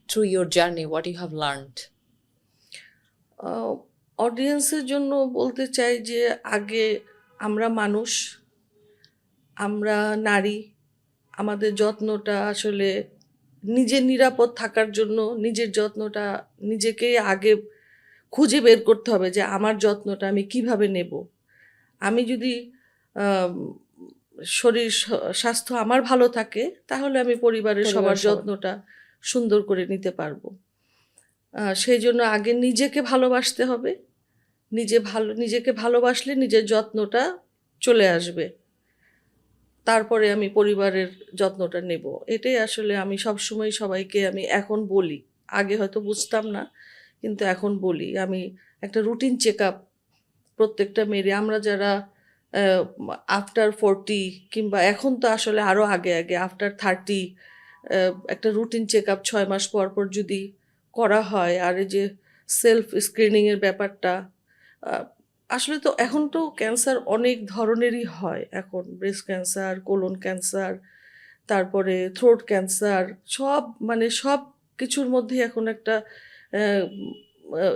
through your journey, what you have learned? অডিয়েন্সের জন্য বলতে চাই যে আগে আমরা মানুষ, আমরা নারী, আমাদের যত্নটা আসলে নিজের নিরাপদ থাকার জন্য নিজের যত্নটা নিজেকেই আগে খুঁজে বের করতে হবে যে আমার যত্নটা আমি কিভাবে নেব। আমি যদি আম, শরীর স্বাস্থ্য আমার ভালো থাকে তাহলে আমি পরিবারের সবার যত্নটা সুন্দর করে নিতে পারবো। সেই জন্য আগে নিজেকে ভালোবাসতে হবে। নিজেকে ভালোবাসলে নিজের যত্নটা চলে আসবে, তারপরে আমি পরিবারের যত্নটা নেব। এটাই আসলে আমি সবসময় সবাইকে আমি এখন বলি, আগে হয়তো বুঝতাম না কিন্তু এখন বলি। আমি একটা রুটিন চেক আপ প্রত্যেকটা মেয়েরে, আমরা যারা আফটার 40 কিংবা এখন তো আসলে আরও আগে আগে আফটার 30 একটা রুটিন চেক আপ 6 মাস পর পর যদি করা হয়, আর এই যে সেলফ স্ক্রিনিংয়ের ব্যাপারটা, আসলে তো এখন তো ক্যান্সার অনেক ধরনেরই হয় এখন, ব্রেস্ট ক্যান্সার, কোলন ক্যান্সার, তারপরে থ্রোট ক্যান্সার, সব মানে সব কিছুর মধ্যে এখন একটা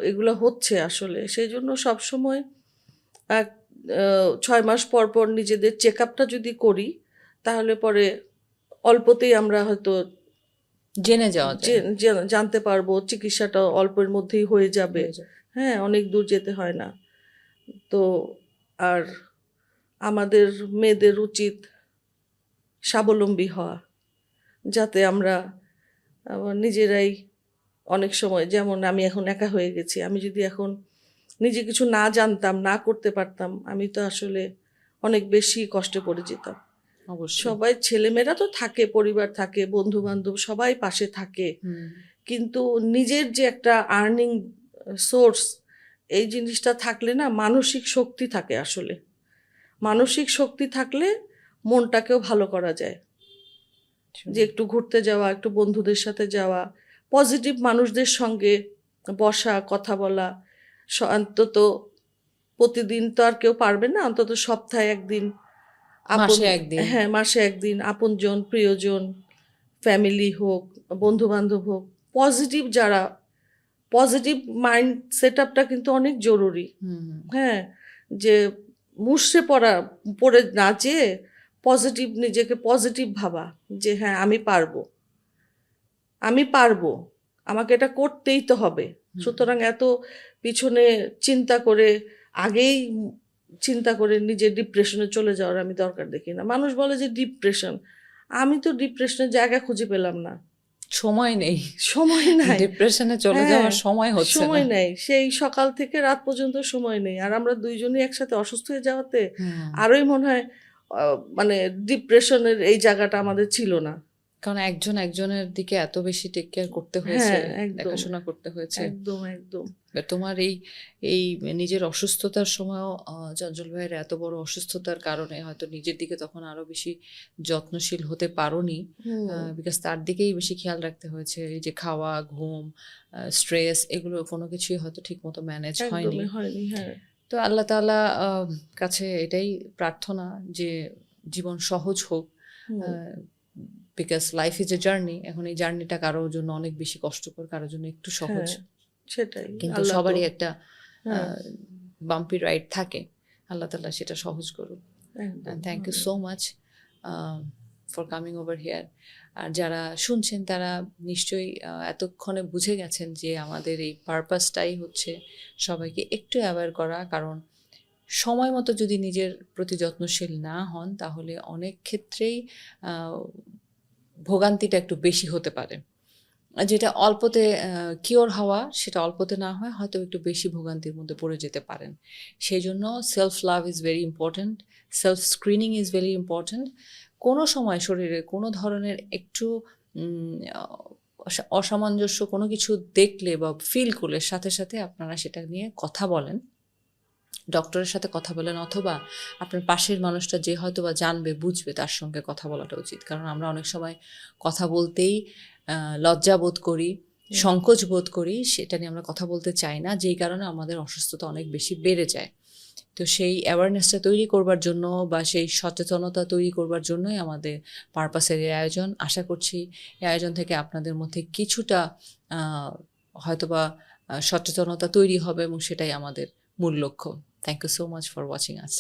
এগুলো হচ্ছে আসলে। সেই জন্য সবসময় 6 মাস পর পর নিজেদের চেক আপটা যদি করি তাহলে পরে অল্পতেই আমরা হয়তো জেনে যাওয়া যায়, জানতে পারবো, চিকিৎসাটা অল্পের মধ্যেই হয়ে যাবে। হ্যাঁ, অনেক দূর যেতে হয় না। তো আর আমাদের মেয়েদের উচিত স্বাবলম্বী হওয়া, যাতে আমরা নিজেরাই অনেক সময়, যেমন আমি এখন একা হয়ে গেছি, আমি যদি এখন নিজে কিছু না জানতাম, না করতে পারতাম, আমি তো আসলে অনেক বেশি কষ্টে পড়ে যেতাম। অবশ্যই। সবাই ছেলেমেয়েরা তো থাকে, পরিবার থাকে, বন্ধু বান্ধব সবাই পাশে থাকে, কিন্তু নিজের যে একটা আর্নিং সোর্স, এই জিনিসটা থাকলে না মানসিক শক্তি থাকে। আসলে মানসিক শক্তি থাকলে মনটাকেও ভালো করা যায়। যে একটু ঘুরতে যাওয়া, একটু বন্ধুদের সাথে যাওয়া, পজিটিভ মানুষদের সঙ্গে বসা, কথা বলা, অন্তত প্রতিদিন তো আর কেউ পারবে না, অন্তত সপ্তাহে একদিন, মাসে একদিন, হ্যাঁ মাসে একদিন আপনজন, প্রিয়জন, ফ্যামিলি হোক, বন্ধু বান্ধব হোক, পজিটিভ যারা, পজিটিভ মাইন্ড সেট আপটা কিন্তু অনেক জরুরি। হ্যাঁ, যে মুষড়ে পড়ে না যেয়ে পজিটিভ, নিজেকে পজিটিভ ভাবা যে হ্যাঁ আমি পারবো, আমাকে এটা করতেই তো হবে। সুতরাং এত পিছনে চিন্তা করে, আগেই চিন্তা করে নিজে ডিপ্রেশনে চলে যাওয়ার আমি দরকার দেখি না। মানুষ বলে যে ডিপ্রেশন, আমি তো ডিপ্রেশনের জায়গা খুঁজে পেলাম না। সময় নেই, ডিপ্রেশনে চলে যাওয়ার সময় হচ্ছে না, সময় নেই, সেই সকাল থেকে রাত পর্যন্ত সময় নেই। আর আমরা দুইজনই একসাথে অসুস্থ হয়ে যাওয়াতে আরোই মনে হয় মানে ডিপ্রেশনের এই জায়গাটা আমাদের ছিল না, কারণ একজন একজনের দিকে এত বেশি টেক কেয়ার করতে হয়েছে, দেখাশোনা করতে হয়েছে। একদম একদম। তোমার এই নিজের অসুস্থতার সময়ও চঞ্চল ভাইয়ের এত বড় অসুস্থতার কারণে হয়তো নিজের দিকে তখন আরো বেশি যত্নশীল হতে পারোনি, বিকজ তার দিকেই বেশি খেয়াল রাখতে হয়েছে। এই যে খাওয়া, ঘুম, স্ট্রেস, এগুলো কোনো কিছুই হয়তো ঠিক মতো ম্যানেজ হয়নি। তো আল্লাহ তাআলা কাছে এটাই প্রার্থনা যে জীবন সহজ হোক, because life is a journey. এখন এই জার্নিটা কারোর জন্য অনেক বেশি কষ্টকর, কারোর জন্য একটু সহজ, সেটাই। কিন্তু সবারই একটা বাম্পি রাইড থাকে। আল্লাহ তাআলা সেটা সহজ করুক। Thank you so much for coming over here. আর যারা শুনছেন তারা নিশ্চয়ই এতক্ষণে বুঝে গেছেন যে আমাদের এই পারপাসটাই হচ্ছে সবাইকে একটু অ্যাওয়্যার করা। কারণ সময় মতো যদি নিজের প্রতি যত্নশীল না হন তাহলে অনেক ক্ষেত্রেই ভোগান্তিটা একটু বেশি হতে পারে। যেটা অল্পতে কিওর হওয়া, সেটা অল্পতে না হয় হয়তো একটু বেশি ভোগান্তির মধ্যে পড়ে যেতে পারেন। সেই জন্য self love is very important, self screening is very important. কোনো সময় শরীরে কোনো ধরনের একটু অসামঞ্জস্য কোনো কিছু দেখলে বা ফিল করলে সাথে সাথে আপনারা সেটা নিয়ে কথা বলেন, ডক্টরের সাথে কথা বলেন, অথবা আপনার পাশের মানুষটা যে হয়তো বা জানবে বুঝবে তার সঙ্গে কথা বলাটা উচিত। কারণ আমরা অনেক সময় কথা বলতেই লজ্জা বোধ করি, সংকোচ বোধ করি, সেটা নিয়ে আমরা কথা বলতে চাই না, যেই কারণে আমাদের অসুস্থতা অনেক বেশি বেড়ে যায়। তো সেই অ্যাওয়ারনেসটা তৈরি করবার জন্য বা সেই সচেতনতা তৈরি করবার জন্যই আমাদের পারপাসের এই আয়োজন। আশা করছি এই আয়োজন থেকে আপনাদের মধ্যে কিছুটা হয়তোবা সচেতনতা তৈরি হবে এবং সেটাই আমাদের মূল লক্ষ্য। Thank you so much for watching us.